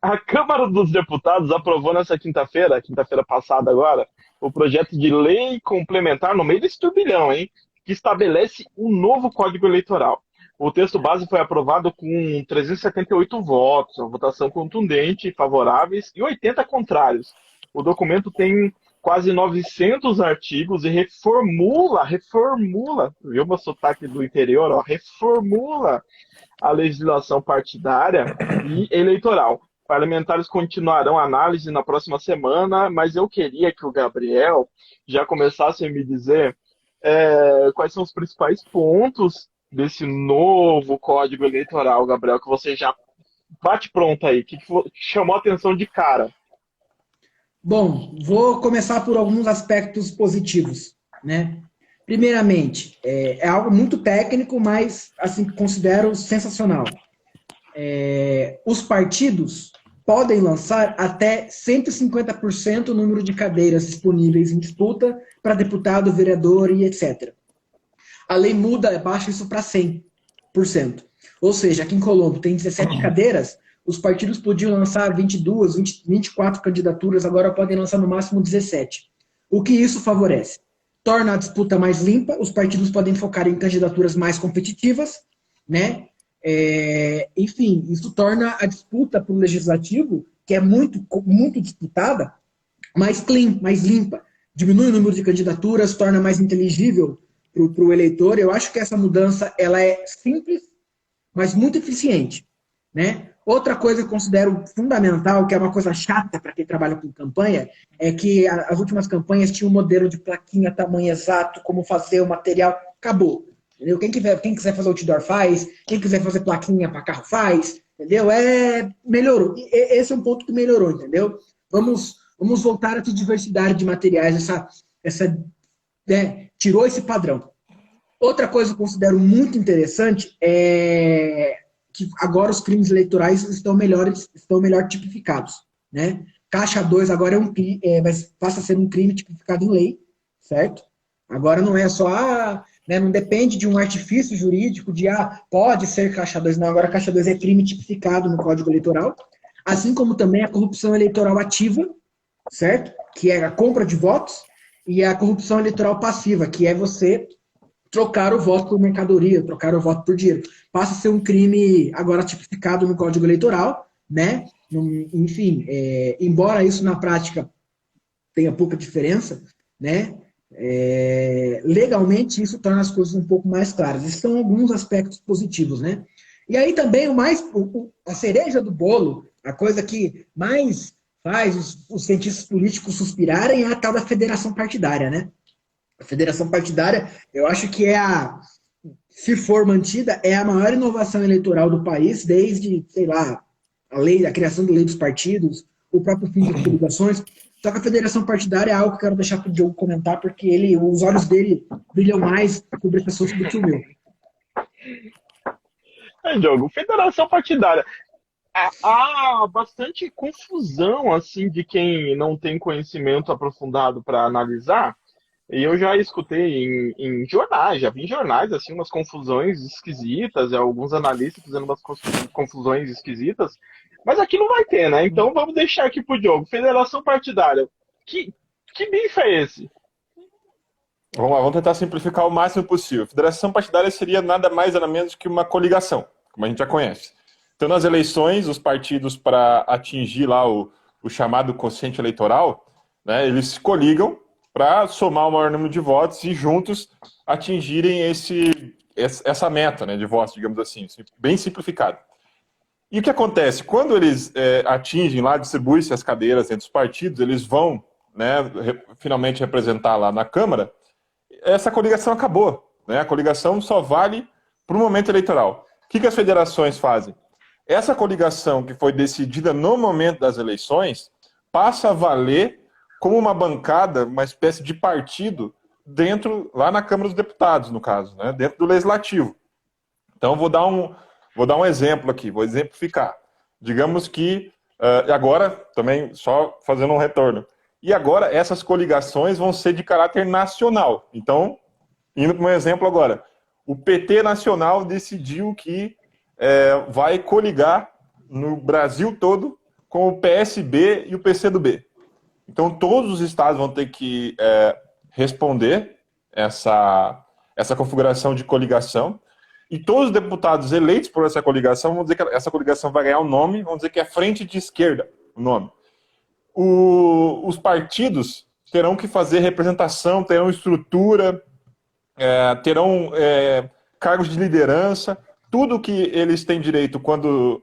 A Câmara dos Deputados aprovou nessa quinta-feira passada agora, o projeto de lei complementar no meio desse turbilhão, hein? Que estabelece um novo Código Eleitoral. O texto base foi aprovado com 378 votos, uma votação contundente, favoráveis e 80 contrários. O documento tem quase 900 artigos e reformula, viu meu sotaque do interior, ó, reformula a legislação partidária e eleitoral. Parlamentares continuarão a análise na próxima semana, mas eu queria que o Gabriel já começasse a me dizer quais são os principais pontos desse novo Código Eleitoral, Gabriel, que você já bate pronto aí. O que chamou a atenção de cara? Bom, vou começar por alguns aspectos positivos, né? Primeiramente, é algo muito técnico, mas assim considero sensacional. Os partidos podem lançar até 150% o número de cadeiras disponíveis em disputa para deputado, vereador e etc. A lei muda, baixa isso para 100%. Ou seja, aqui em Colombo tem 17 cadeiras, os partidos podiam lançar 22, 24 candidaturas, agora podem lançar no máximo 17. O que isso favorece? Torna a disputa mais limpa, os partidos podem focar em candidaturas mais competitivas, né? Enfim, isso torna a disputa para o legislativo, que é muito, muito disputada, mais clean, mais limpa. Diminui o número de candidaturas, torna mais inteligível para o eleitor. Eu acho que essa mudança ela é simples, mas muito eficiente, né? Outra coisa que eu considero fundamental, que é uma coisa chata para quem trabalha com campanha, é que as últimas campanhas tinham um modelo de plaquinha, tamanho exato, como fazer o material, acabou. Entendeu? Quem quiser fazer outdoor faz, quem quiser fazer plaquinha para carro faz, entendeu? Melhorou. Esse é um ponto que melhorou, entendeu? Vamos voltar a ter diversidade de materiais, tirou esse padrão. Outra coisa que eu considero muito interessante é que agora os crimes eleitorais estão melhor tipificados, né? Caixa 2 agora passa a ser um crime tipificado em lei, certo? Agora não é só, não depende de um artifício jurídico de, pode ser caixa 2, não, agora caixa 2 é crime tipificado no Código Eleitoral, assim como também a corrupção eleitoral ativa, certo? Que é a compra de votos, e a corrupção eleitoral passiva, que é você trocar o voto por mercadoria, trocar o voto por dinheiro. Passa a ser um crime agora tipificado no Código Eleitoral, né? Enfim, embora isso na prática tenha pouca diferença, né? Legalmente isso torna as coisas um pouco mais claras. Esses são alguns aspectos positivos, né? E aí também a cereja do bolo, a coisa que mais faz os cientistas políticos suspirarem é a tal da federação partidária, né? A federação partidária, eu acho que se for mantida, é a maior inovação eleitoral do país desde, sei lá, a criação da lei dos partidos, o próprio fim das coligações. Só que a federação partidária é algo que eu quero deixar para o Diogo comentar, porque os olhos dele brilham mais sobre esse assunto do que o meu. Diogo, federação partidária. Há bastante confusão, assim, de quem não tem conhecimento aprofundado para analisar. E eu já escutei em jornais, já vi em jornais, assim, umas confusões esquisitas, alguns analistas fazendo umas confusões esquisitas. Mas aqui não vai ter, né? Então vamos deixar aqui pro Diogo. Federação partidária. Que bicho é esse? Vamos lá, vamos tentar simplificar o máximo possível. Federação partidária seria nada mais nada menos que uma coligação, como a gente já conhece. Então, nas eleições, os partidos, para atingir lá o chamado quociente eleitoral, né, eles se coligam para somar o maior número de votos e juntos atingirem essa meta, né, de votos, digamos assim, bem simplificado. E o que acontece? Quando eles atingem lá, distribuem-se as cadeiras entre os partidos, eles vão, né, finalmente representar lá na Câmara, essa coligação acabou, né? A coligação só vale para o momento eleitoral. O que as federações fazem? Essa coligação que foi decidida no momento das eleições passa a valer como uma bancada, uma espécie de partido lá na Câmara dos Deputados, no caso, né? Dentro do Legislativo. Então, vou dar um exemplo aqui, vou exemplificar. Digamos que, agora, também só fazendo um retorno, e agora essas coligações vão ser de caráter nacional. Então, indo para um exemplo agora, o PT nacional decidiu que vai coligar no Brasil todo com o PSB e o PCdoB. Então, todos os estados vão ter que responder essa configuração de coligação. E todos os deputados eleitos por essa coligação vão dizer que essa coligação vai ganhar um nome, vão dizer que é Frente de Esquerda, o nome. Os partidos terão que fazer representação, terão estrutura, terão cargos de liderança, tudo que eles têm direito quando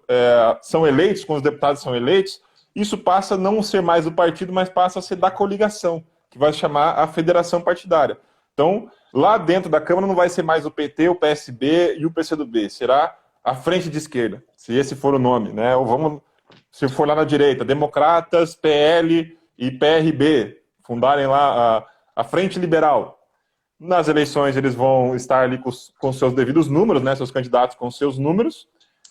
são eleitos, quando os deputados são eleitos, isso passa a não ser mais do partido, mas passa a ser da coligação, que vai se chamar a federação partidária. Então, lá dentro da Câmara não vai ser mais o PT, o PSB e o PCdoB, será a Frente de Esquerda, se esse for o nome, né? Ou se for lá na direita, Democratas, PL e PRB, fundarem lá a Frente Liberal. Nas eleições eles vão estar ali com seus devidos números, né? Seus candidatos com seus números,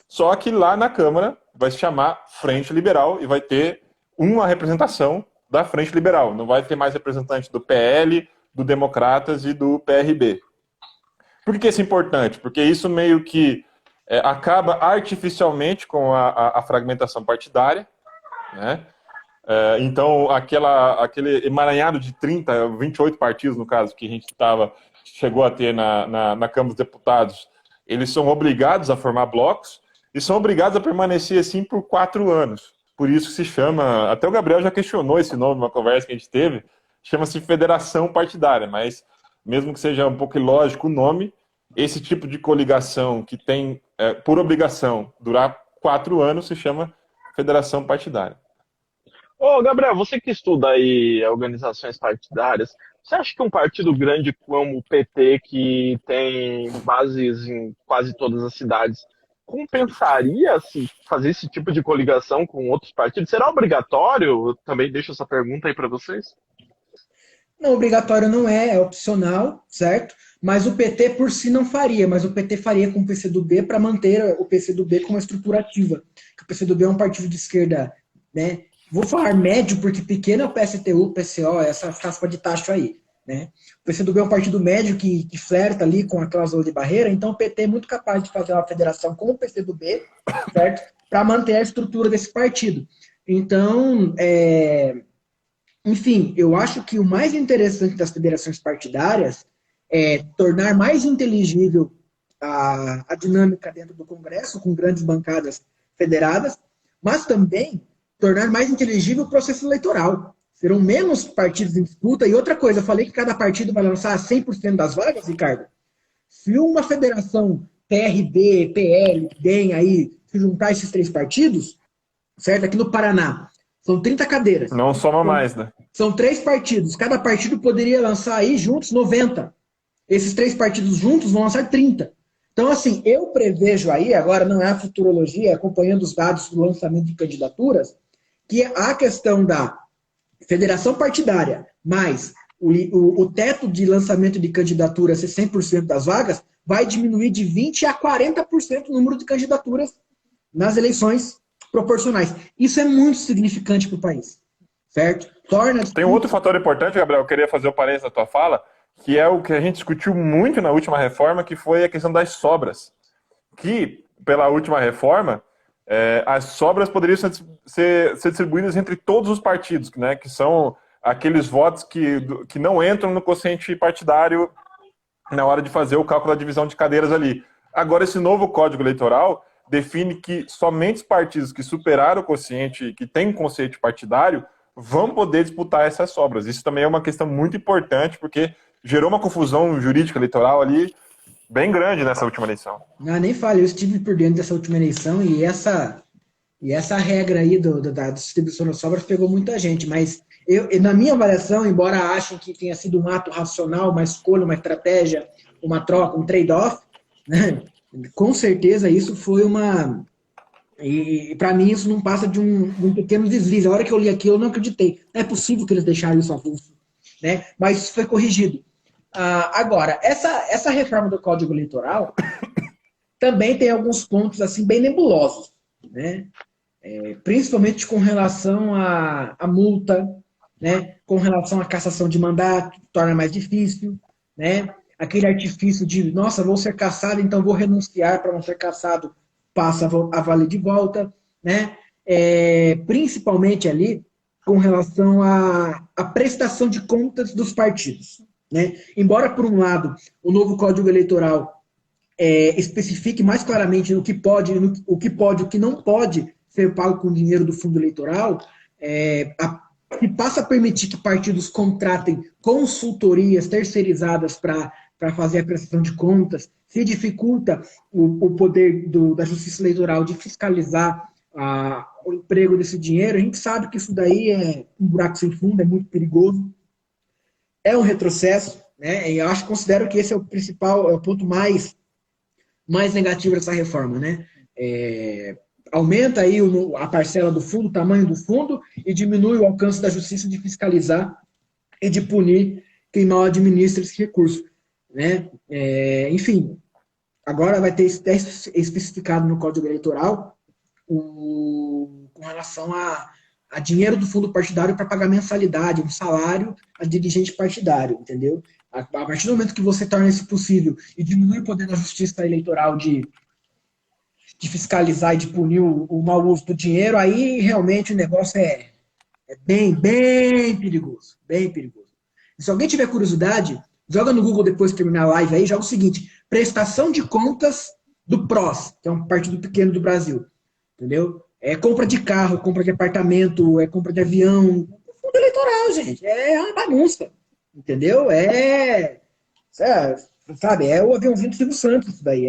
só que lá na Câmara vai se chamar Frente Liberal e vai ter uma representação da Frente Liberal, não vai ter mais representante do PL, do Democratas e do PRB. Por que isso é importante? Porque isso meio que acaba artificialmente com a fragmentação partidária, né? Então, aquele emaranhado de 28 partidos, no caso, que a gente chegou a ter na Câmara dos Deputados, eles são obrigados a formar blocos e são obrigados a permanecer assim por 4 anos. Por isso que se chama, até o Gabriel já questionou esse nome numa conversa que a gente teve, chama-se federação partidária, mas mesmo que seja um pouco ilógico o nome, esse tipo de coligação que tem, por obrigação, durar 4 anos, se chama federação partidária. Ô, Gabriel, você que estuda aí organizações partidárias, você acha que um partido grande como o PT, que tem bases em quase todas as cidades, compensaria se fazer esse tipo de coligação com outros partidos? Será obrigatório? Eu também deixo essa pergunta aí para vocês. Não, obrigatório não é opcional, certo? Mas o PT por si não faria, mas o PT faria com o PCdoB para manter o PCdoB com uma estrutura ativa. O PCdoB é um partido de esquerda, né? Vou falar médio, porque pequeno é o PSTU, PCO, essa caspa de tacho aí, né? O PCdoB é um partido médio que flerta ali com a cláusula de barreira, então o PT é muito capaz de fazer uma federação com o PCdoB, certo? Para manter a estrutura desse partido. Então, enfim, eu acho que o mais interessante das federações partidárias é tornar mais inteligível a dinâmica dentro do Congresso, com grandes bancadas federadas, mas também tornar mais inteligível o processo eleitoral. Serão menos partidos em disputa. E outra coisa, eu falei que cada partido vai lançar 100% das vagas, Ricardo. Se uma federação PRB, PL, DEM, aí, se juntar esses 3 partidos, certo? Aqui no Paraná, são 30 cadeiras. Não soma mais, né? São 3 partidos. Cada partido poderia lançar aí juntos 90. Esses 3 partidos juntos vão lançar 30. Então, assim, eu prevejo aí, agora não é a futurologia, acompanhando os dados do lançamento de candidaturas, que a questão da federação partidária, mais o teto de lançamento de candidaturas ser 100% das vagas, vai diminuir de 20% a 40% o número de candidaturas nas eleições proporcionais. Isso é muito significante para o país, certo? Tem um outro fator importante, Gabriel, eu queria fazer o parênteses na tua fala, que é o que a gente discutiu muito na última reforma, que foi a questão das sobras. Que, pela última reforma, as sobras poderiam ser distribuídas entre todos os partidos, né, que são aqueles votos que não entram no quociente partidário na hora de fazer o cálculo da divisão de cadeiras ali. Agora, esse novo Código Eleitoral define que somente os partidos que superaram o quociente, que têm quociente partidário, vão poder disputar essas sobras. Isso também é uma questão muito importante, porque gerou uma confusão jurídica eleitoral ali bem grande nessa última eleição. Não, nem falei, eu estive por dentro dessa última eleição e essa regra aí da distribuição das sobras pegou muita gente, mas na minha avaliação, embora achem que tenha sido um ato racional, uma escolha, uma estratégia, uma troca, um trade-off, né, com certeza isso foi uma... E para mim isso não passa de um pequeno deslize. A hora que eu li aquilo, eu não acreditei. Não é possível que eles deixaram isso avulso, né? Mas isso foi corrigido. Agora, essa reforma do Código Eleitoral também tem alguns pontos assim bem nebulosos, né? Principalmente com relação à multa, né? Com relação à cassação de mandato, torna mais difícil, né? Aquele artifício de, nossa, vou ser cassado, então vou renunciar para não ser cassado, passa a valer de volta, né? Principalmente ali com relação à prestação de contas dos partidos, né? Embora, por um lado, o novo Código Eleitoral especifique mais claramente o que pode e o que não pode ser pago com dinheiro do fundo eleitoral, que passa a permitir que partidos contratem consultorias terceirizadas para fazer a prestação de contas, se dificulta o poder da Justiça Eleitoral de fiscalizar o emprego desse dinheiro. A gente sabe que isso daí é um buraco sem fundo, é muito perigoso, é um retrocesso, né? E eu considero que esse é o principal, é o ponto mais negativo dessa reforma, né? Aumenta aí a parcela do fundo, o tamanho do fundo, e diminui o alcance da Justiça de fiscalizar e de punir quem mal administra esse recurso, né? Enfim, agora vai ter especificado no Código Eleitoral com relação a dinheiro do fundo partidário para pagar mensalidade, um salário a dirigente partidário, entendeu? A partir do momento que você torna isso possível e diminui o poder da Justiça Eleitoral de fiscalizar e de punir o mau uso do dinheiro, aí realmente o negócio é bem perigoso, bem perigoso. E se alguém tiver curiosidade, joga no Google depois de terminar a live aí, joga o seguinte: prestação de contas do PROS, que é um partido pequeno do Brasil, entendeu? Compra de carro, compra de apartamento, compra de avião, fundo eleitoral, gente, é uma bagunça, entendeu? Sabe, é o aviãozinho do Silvio Santos, isso daí,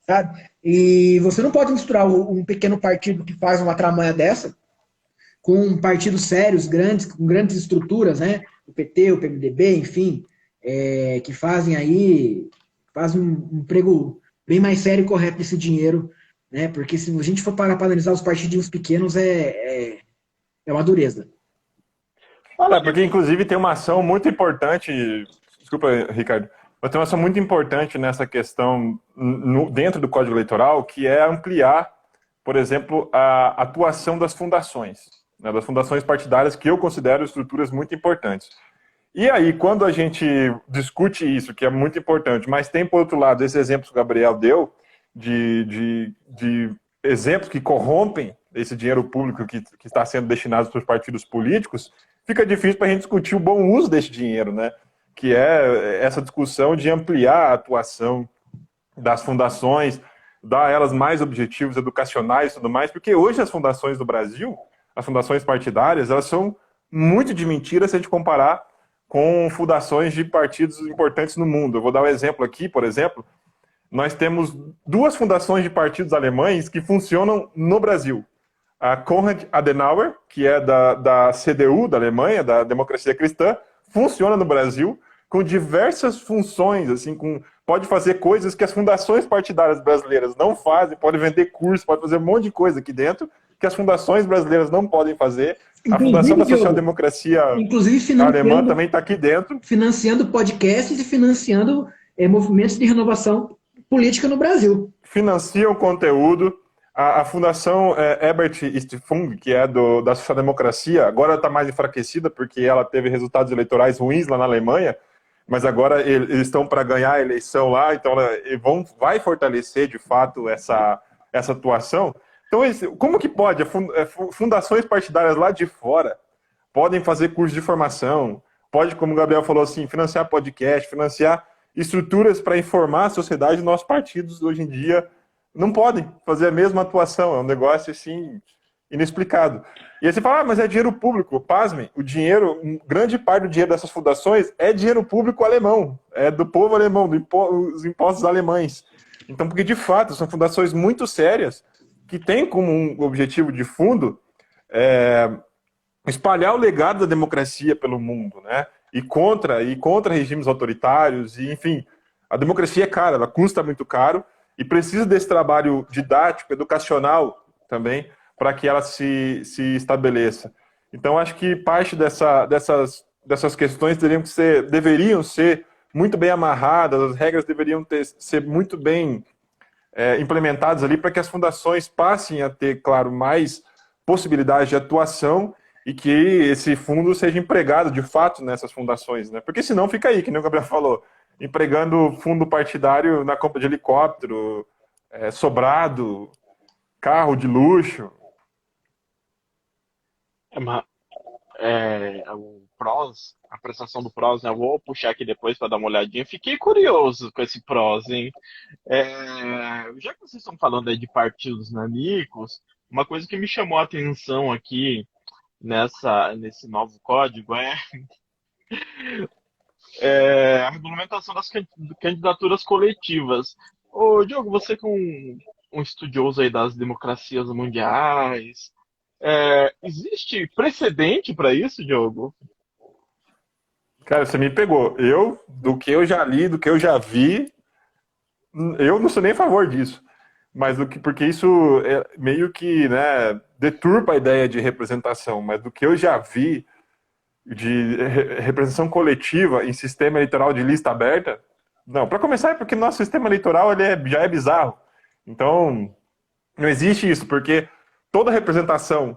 sabe? E você não pode misturar um pequeno partido que faz uma tramanha dessa com partidos sérios, grandes, com grandes estruturas, né? O PT, o PMDB, enfim, que fazem um emprego bem mais sério e correto desse dinheiro, né? Porque se a gente for parar para analisar os partidinhos pequenos, é uma dureza. Porque, inclusive, tem uma ação muito importante, desculpa, Ricardo, mas tem uma ação muito importante nessa questão dentro do Código Eleitoral, que é ampliar, por exemplo, a atuação das fundações, né, das fundações partidárias, que eu considero estruturas muito importantes. E aí, quando a gente discute isso, que é muito importante, mas tem, por outro lado, esses exemplos que o Gabriel deu, de exemplos que corrompem esse dinheiro público que está sendo destinado para os partidos políticos, fica difícil para a gente discutir o bom uso desse dinheiro, né? Que é essa discussão de ampliar a atuação das fundações, dar a elas mais objetivos educacionais e tudo mais, porque hoje as fundações do Brasil, as fundações partidárias, elas são muito de mentira se a gente comparar com fundações de partidos importantes no mundo. Eu vou dar um exemplo aqui, por exemplo, nós temos 2 fundações de partidos alemães que funcionam no Brasil. A Konrad Adenauer, que é da CDU, da Alemanha, da Democracia Cristã, funciona no Brasil com diversas funções, assim, com pode fazer coisas que as fundações partidárias brasileiras não fazem, pode vender curso, pode fazer um monte de coisa aqui dentro que as fundações brasileiras não podem fazer. A Fundação da Social-Democracia Alemã também está aqui dentro. Financiando podcasts e financiando movimentos de renovação política no Brasil. Financiam conteúdo. A Fundação Herbert Stiftung, que é da social-democracia, agora está mais enfraquecida porque ela teve resultados eleitorais ruins lá na Alemanha, mas agora eles estão para ganhar a eleição lá, então vai fortalecer de fato essa atuação. Então, como que pode? Fundações partidárias lá de fora podem fazer curso de formação, pode, como o Gabriel falou assim, financiar podcast, financiar estruturas para informar a sociedade. Nossos partidos hoje em dia não podem fazer a mesma atuação, é um negócio assim inexplicado. E aí você fala, mas é dinheiro público. Pasmem, grande parte do dinheiro dessas fundações é dinheiro público alemão, é do povo alemão, dos impostos alemães. Então, porque de fato são fundações muito sérias que têm como um objetivo de fundo espalhar o legado da democracia pelo mundo, né? E contra regimes autoritários, e enfim, a democracia é cara, ela custa muito caro, e precisa desse trabalho didático, educacional também, para que ela se estabeleça. Então, acho que parte dessas questões deveriam ser muito bem amarradas, as regras deveriam ser muito bem implementadas ali, para que as fundações passem a ter, claro, mais possibilidades de atuação e que esse fundo seja empregado, de fato, nessas fundações, né? Porque senão fica aí, que nem o Gabriel falou, empregando fundo partidário na compra de helicóptero, sobrado, carro de luxo. O PROS, a prestação do PROS, né? Eu vou puxar aqui depois para dar uma olhadinha. Fiquei curioso com esse PROS, hein? Já que vocês estão falando aí de partidos nanicos, uma coisa que me chamou a atenção aqui nesse novo código a regulamentação das candidaturas coletivas. Ô, Diogo, você que é um estudioso aí das democracias mundiais, existe precedente para isso, Diogo? Cara, você me pegou. Do que eu já li, do que eu já vi, eu não sou nem a favor disso. Mas porque isso meio que, né, deturpa a ideia de representação. Mas do que eu já vi de representação coletiva em sistema eleitoral de lista aberta, não. Para começar, é porque nosso sistema eleitoral já é bizarro. Então, não existe isso, porque toda representação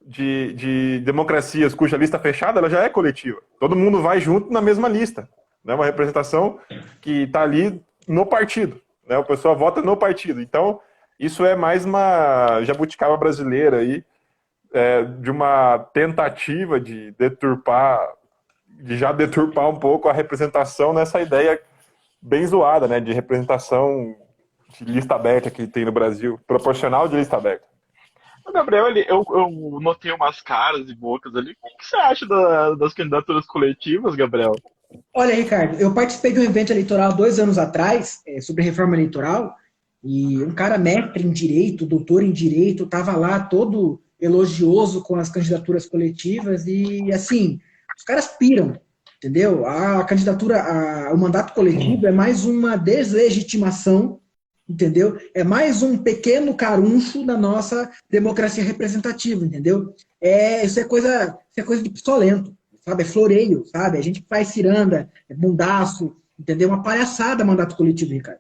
de democracias cuja lista fechada, ela já é coletiva. Todo mundo vai junto na mesma lista. Né? Uma representação que está ali no partido. Né? O pessoal vota no partido. Então, isso é mais uma jabuticaba brasileira aí, de uma tentativa de deturpar um pouco a representação nessa ideia bem zoada, né? De representação de lista aberta que tem no Brasil, proporcional de lista aberta. Gabriel, eu notei umas caras e bocas ali. O que você acha das candidaturas coletivas, Gabriel? Olha, Ricardo, eu participei de um evento eleitoral 2 anos atrás, sobre reforma eleitoral, e um cara mestre em direito, doutor em direito, estava lá todo elogioso com as candidaturas coletivas e, assim, os caras piram, entendeu? A candidatura, o mandato coletivo é mais uma deslegitimação, entendeu? É mais um pequeno caruncho da nossa democracia representativa, entendeu? Isso é coisa de pistolento, sabe? É floreio, sabe? A gente faz ciranda, é bundaço, entendeu? Uma palhaçada mandato coletivo, Ricardo.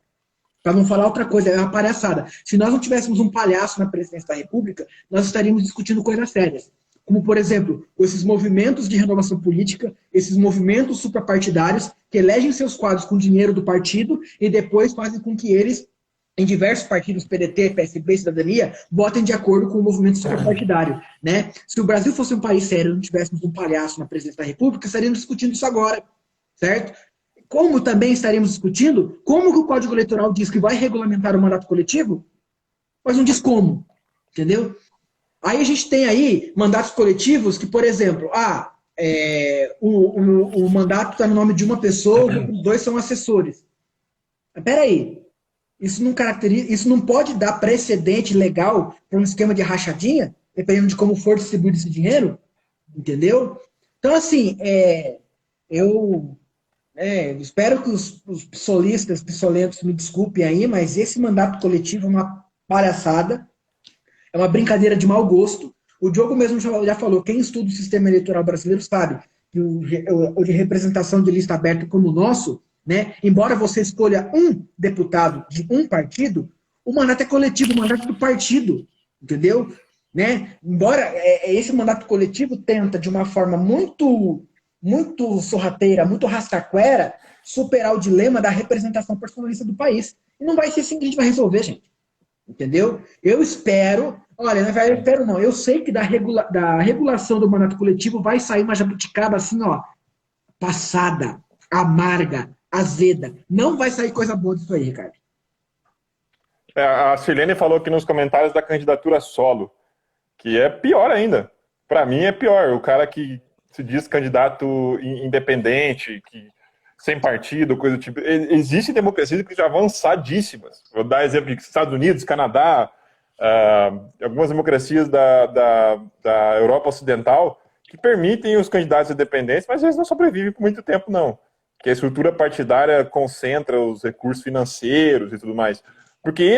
Para não falar outra coisa, é uma palhaçada. Se nós não tivéssemos um palhaço na presidência da República, nós estaríamos discutindo coisas sérias. Como, por exemplo, esses movimentos de renovação política, esses movimentos suprapartidários que elegem seus quadros com dinheiro do partido e depois fazem com que eles, em diversos partidos, PDT, PSB, Cidadania, votem de acordo com o movimento suprapartidário. Né? Se o Brasil fosse um país sério e não tivéssemos um palhaço na presidência da República, estaríamos discutindo isso agora. Certo? Como também estaremos discutindo como que o Código Eleitoral diz que vai regulamentar o mandato coletivo, mas não diz como, entendeu? Aí a gente tem aí mandatos coletivos que, por exemplo, o mandato está no nome de uma pessoa, os 2 são assessores. Mas peraí, isso não pode dar precedente legal para um esquema de rachadinha, dependendo de como for distribuído esse dinheiro, entendeu? Então, assim, Espero que os psolistas, psolentos me desculpem aí, mas esse mandato coletivo é uma palhaçada, é uma brincadeira de mau gosto. O Diogo mesmo já falou, quem estuda o sistema eleitoral brasileiro sabe que o de representação de lista aberta como o nosso, né, embora você escolha um deputado de um partido, o mandato é coletivo, o mandato do partido, entendeu? Né? Embora esse mandato coletivo tenta, de uma forma muito sorrateira, muito rastaquera, superar o dilema da representação personalista do país. E não vai ser assim que a gente vai resolver, gente. Entendeu? Eu espero, olha, eu espero não, eu sei que da regulação do mandato coletivo vai sair uma jabuticaba assim, ó, passada, amarga, azeda. Não vai sair coisa boa disso aí, Ricardo. A Silene falou aqui nos comentários da candidatura solo, que é pior ainda. Para mim é pior. O cara que se diz candidato independente, sem partido, coisa do tipo. Existem democracias que já avançadíssimas. Vou dar exemplo de Estados Unidos, Canadá, algumas democracias da Europa Ocidental que permitem os candidatos independentes, mas eles não sobrevivem por muito tempo, não. Que a estrutura partidária concentra os recursos financeiros e tudo mais. Porque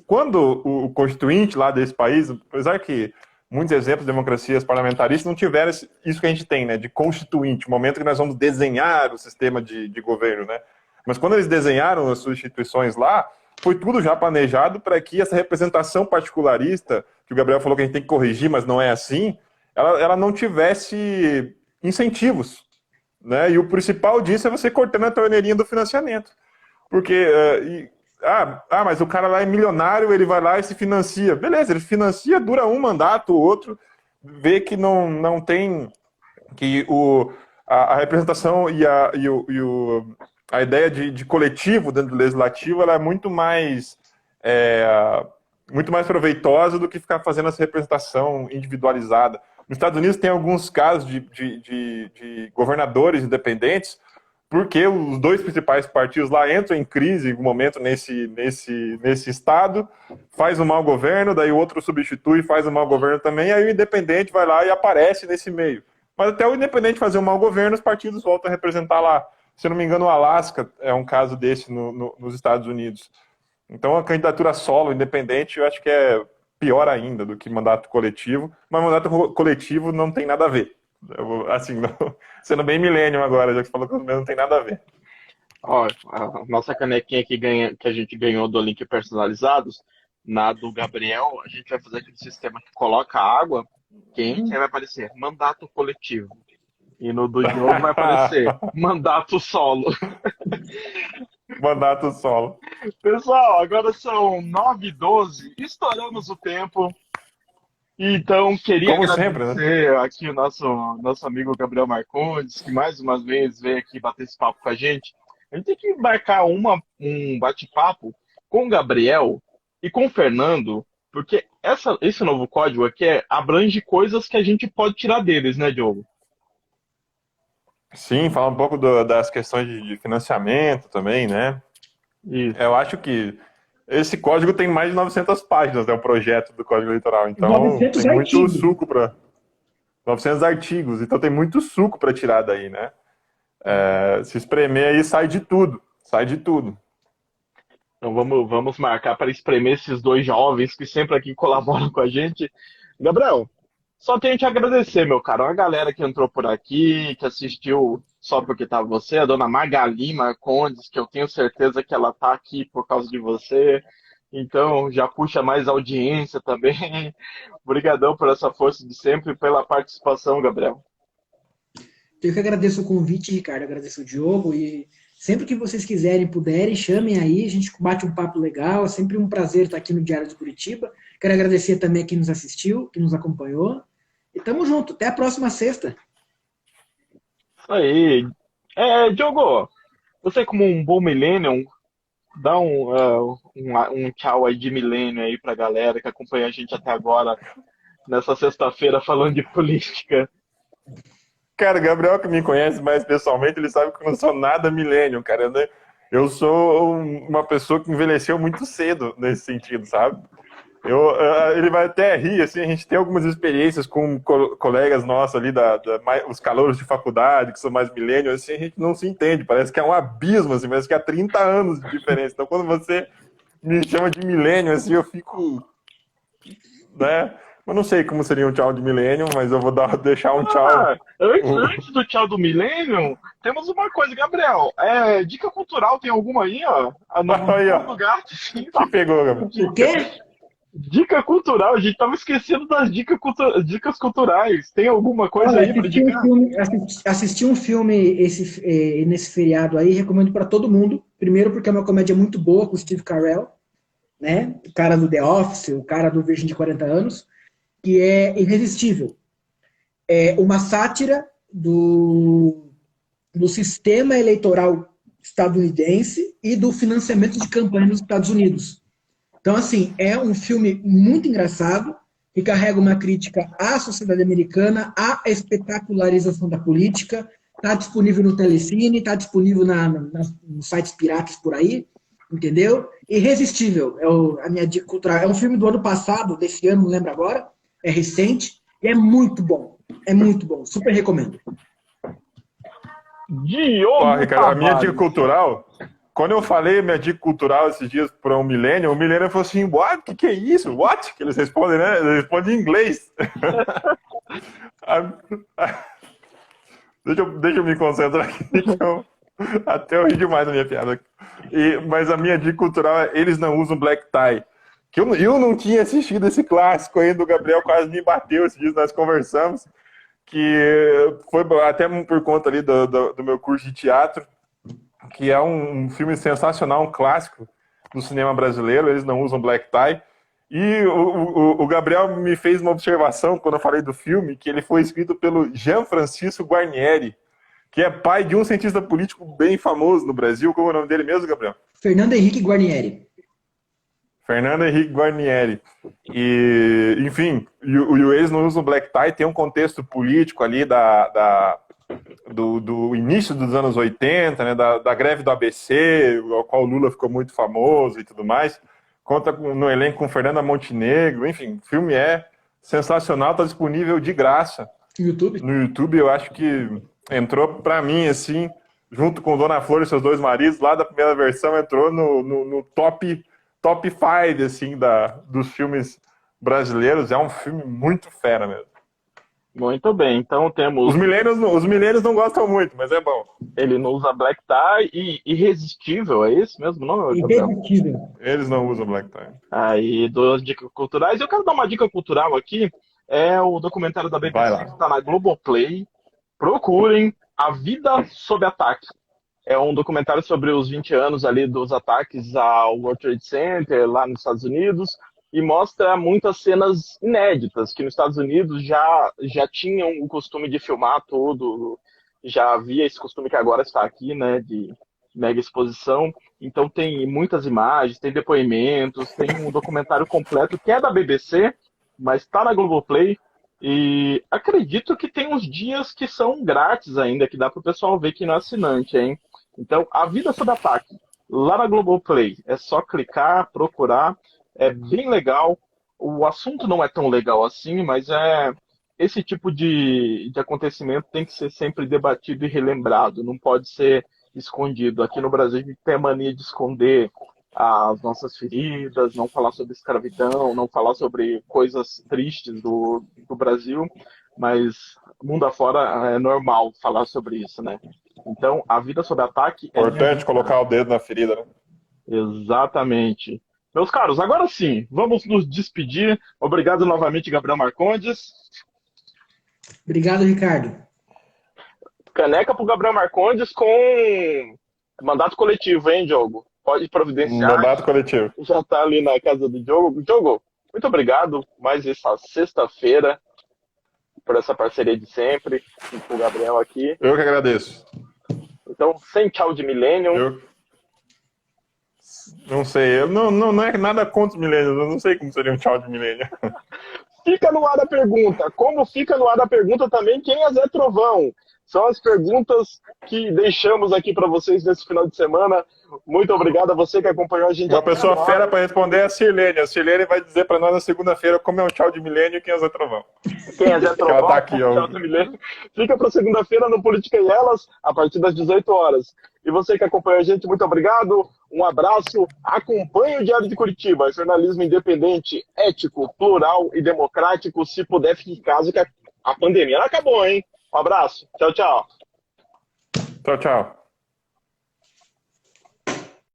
quando o constituinte lá desse país, apesar que muitos exemplos de democracias parlamentaristas não tiveram isso que a gente tem, né, de constituinte, o momento que nós vamos desenhar o sistema de governo, né? Mas quando eles desenharam as suas instituições lá, foi tudo já planejado para que essa representação particularista, que o Gabriel falou que a gente tem que corrigir, mas não é assim, ela não tivesse incentivos, né? E o principal disso é você cortando a torneirinha do financiamento. Porque... mas o cara lá é milionário, ele vai lá e se financia. Beleza, ele financia, dura um mandato, o outro, vê que não tem, que a representação e a ideia de coletivo dentro do legislativo, ela é muito mais proveitosa do que ficar fazendo essa representação individualizada. Nos Estados Unidos tem alguns casos de governadores independentes, porque os dois principais partidos lá entram em crise em algum momento nesse estado, faz um mau governo, daí o outro substitui e faz um mau governo também, aí o independente vai lá e aparece nesse meio. Mas até o independente fazer um mau governo, os partidos voltam a representar lá. Se eu não me engano, o Alasca é um caso desse nos Estados Unidos. Então a candidatura solo, independente, eu acho que é pior ainda do que mandato coletivo, mas mandato coletivo não tem nada a ver. Assim, sendo bem millennium agora, já que você falou que não tem nada a ver. Ó, a nossa canequinha que a gente ganhou do Link Personalizados, na do Gabriel, a gente vai fazer aquele sistema que coloca água quente, aí vai aparecer mandato coletivo. E no do Diogo vai aparecer mandato solo. Mandato solo. Pessoal, agora são 9h12, estouramos o tempo. Então, queria Como agradecer sempre, né? aqui o nosso amigo Gabriel Marcondes, que mais uma vez veio aqui bater esse papo com a gente. A gente tem que marcar um bate-papo com o Gabriel e com o Fernando, porque esse novo código aqui abrange coisas que a gente pode tirar deles, né, Diogo? Sim, falar um pouco das questões de financiamento também, né? Isso. Eu acho que esse código tem mais de 900 páginas, né, o projeto do Código Eleitoral. Então, 900 tem muito artigos. suco para... 900 artigos, então tem muito suco para tirar daí, né? Se espremer aí, sai de tudo. Sai de tudo. Então vamos marcar para espremer esses dois jovens que sempre aqui colaboram com a gente. Gabriel, só tenho que te agradecer, meu caro. A galera que entrou por aqui, que assistiu só porque estava você, a dona Magali Marcondes, que eu tenho certeza que ela está aqui por causa de você. Então, já puxa mais audiência também. Obrigadão por essa força de sempre e pela participação, Gabriel. Eu que agradeço o convite, Ricardo, agradeço o Diogo, e sempre que vocês quiserem, puderem, chamem aí, a gente bate um papo legal, é sempre um prazer estar aqui no Diário de Curitiba. Quero agradecer também a quem nos assistiu, quem nos acompanhou, e tamo junto, até a próxima sexta. Isso aí. Diogo, você como um bom millennium, dá um tchau aí de milênio aí pra galera que acompanha a gente até agora, nessa sexta-feira, falando de política. Cara, o Gabriel que me conhece mais pessoalmente, ele sabe que eu não sou nada millennium, cara, né? Eu sou uma pessoa que envelheceu muito cedo nesse sentido, sabe? Ele vai até rir, assim, a gente tem algumas experiências com colegas nossos ali, os calouros de faculdade, que são mais millennials, assim, a gente não se entende, parece que é um abismo, assim, parece que há 30 anos de diferença. Então, quando você me chama de millennial, assim, eu fico, né? Eu não sei como seria um tchau de millennial, mas eu vou deixar um tchau. Antes do tchau do Millennium, temos uma coisa, Gabriel. Dica cultural, tem alguma aí, ó? Aí, ó. Lugar, sim. Que pegou, Gabriel? O quê? Dica cultural, a gente tava esquecendo das dicas culturais. Tem alguma coisa aí pra dicar? Assisti um filme nesse feriado aí, recomendo para todo mundo. Primeiro porque é uma comédia muito boa com o Steve Carell, né? O cara do The Office, o cara do Virgem de 40 anos, que é Irresistível. É uma sátira do sistema eleitoral estadunidense e do financiamento de campanha nos Estados Unidos. Então, assim, é um filme muito engraçado, que carrega uma crítica à sociedade americana, à espetacularização da política. Está disponível no Telecine, está disponível nos sites piratas por aí, entendeu? Irresistível, a minha dica cultural. É um filme do ano passado, desse ano, não lembro agora, é recente, e é muito bom, super recomendo. Diogo Ricardo, a minha dica cultural... Quando eu falei minha dica cultural esses dias para um millennial, o millennial falou assim, what? Que é isso? What? Que eles respondem, né? Eles respondem em inglês. Deixa eu me concentrar aqui. Até eu ri demais da minha piada. Mas a minha dica cultural é eles não usam black tie. Que eu não tinha assistido esse clássico ainda, o Gabriel quase me bateu esses dias, nós conversamos, que foi até por conta ali do meu curso de teatro, que é um filme sensacional, um clássico do cinema brasileiro, eles não usam black tie. E o Gabriel me fez uma observação quando eu falei do filme, que ele foi escrito pelo Jean Francisco Guarnieri, que é pai de um cientista político bem famoso no Brasil. Como é o nome dele mesmo, Gabriel? Fernando Henrique Guarnieri. Fernando Henrique Guarnieri. E, enfim, o Eles Não Usam Black Tie tem um contexto político ali do início dos anos 80, né, da greve do ABC, ao qual o Lula ficou muito famoso e tudo mais. Conta no elenco com Fernanda Montenegro, enfim, o filme é sensacional, está disponível de graça no YouTube. Eu acho que entrou para mim, assim, junto com Dona Flor e seus dois maridos, lá da primeira versão, entrou no top 5, assim, dos filmes brasileiros. É um filme muito fera mesmo. Muito bem, então temos... Os millennials não gostam muito, mas é bom. Ele não usa black tie e Irresistível, é esse mesmo nome? Irresistível. Eles não usam black tie. Aí, 2 dicas culturais. Eu quero dar uma dica cultural aqui, é o documentário da BBC que está na Globoplay. Procurem A Vida Sob Ataque. É um documentário sobre os 20 anos ali dos ataques ao World Trade Center, lá nos Estados Unidos, e mostra muitas cenas inéditas, que nos Estados Unidos já tinham o costume de filmar tudo, já havia esse costume que agora está aqui, né, de mega exposição. Então tem muitas imagens, tem depoimentos, tem um documentário completo que é da BBC, mas está na Globoplay, e acredito que tem uns dias que são grátis ainda, que dá para o pessoal ver que não é assinante, hein? Então, A Vida Sob Ataque, lá na Globoplay, é só clicar, procurar. É bem legal. O assunto não é tão legal assim, mas esse tipo de acontecimento tem que ser sempre debatido e relembrado, não pode ser escondido. Aqui no Brasil a gente tem a mania de esconder as nossas feridas, não falar sobre escravidão, não falar sobre coisas tristes do Brasil, mas mundo afora é normal falar sobre isso, né? Então, A Vida Sob Ataque... Importante colocar o dedo na ferida, né? Exatamente. Meus caros, agora sim, vamos nos despedir. Obrigado novamente, Gabriel Marcondes. Obrigado, Ricardo. Caneca pro Gabriel Marcondes com mandato coletivo, hein, Diogo? Pode providenciar. Mandato coletivo. Já tá ali na casa do Diogo. Diogo, muito obrigado mais essa sexta-feira por essa parceria de sempre com o Gabriel aqui. Eu que agradeço. Então, sem tchau de milênio. Não sei, não é nada contra os milênios, eu não sei como seria um tchau de milênio. Fica no ar a pergunta. Como fica no ar a pergunta também, quem é Zé Trovão? São as perguntas que deixamos aqui para vocês nesse final de semana. Muito obrigado a você que acompanhou a gente. Uma pessoa fera para responder é a Sirlene. A Sirlene vai dizer para nós na segunda-feira como é o tchau de milênio e quem é Zé Trovão. Quem é Zé Trovão? Ela tá aqui, ó. Tchau do milênio. Fica para segunda-feira no Política e Elas, a partir das 18 horas. E você que acompanhou a gente, muito obrigado. Um abraço. Acompanhe o Diário de Curitiba. Jornalismo independente, ético, plural e democrático. Se puder, fique em casa que a pandemia não acabou, hein? Um abraço. Tchau, tchau. Tchau, tchau.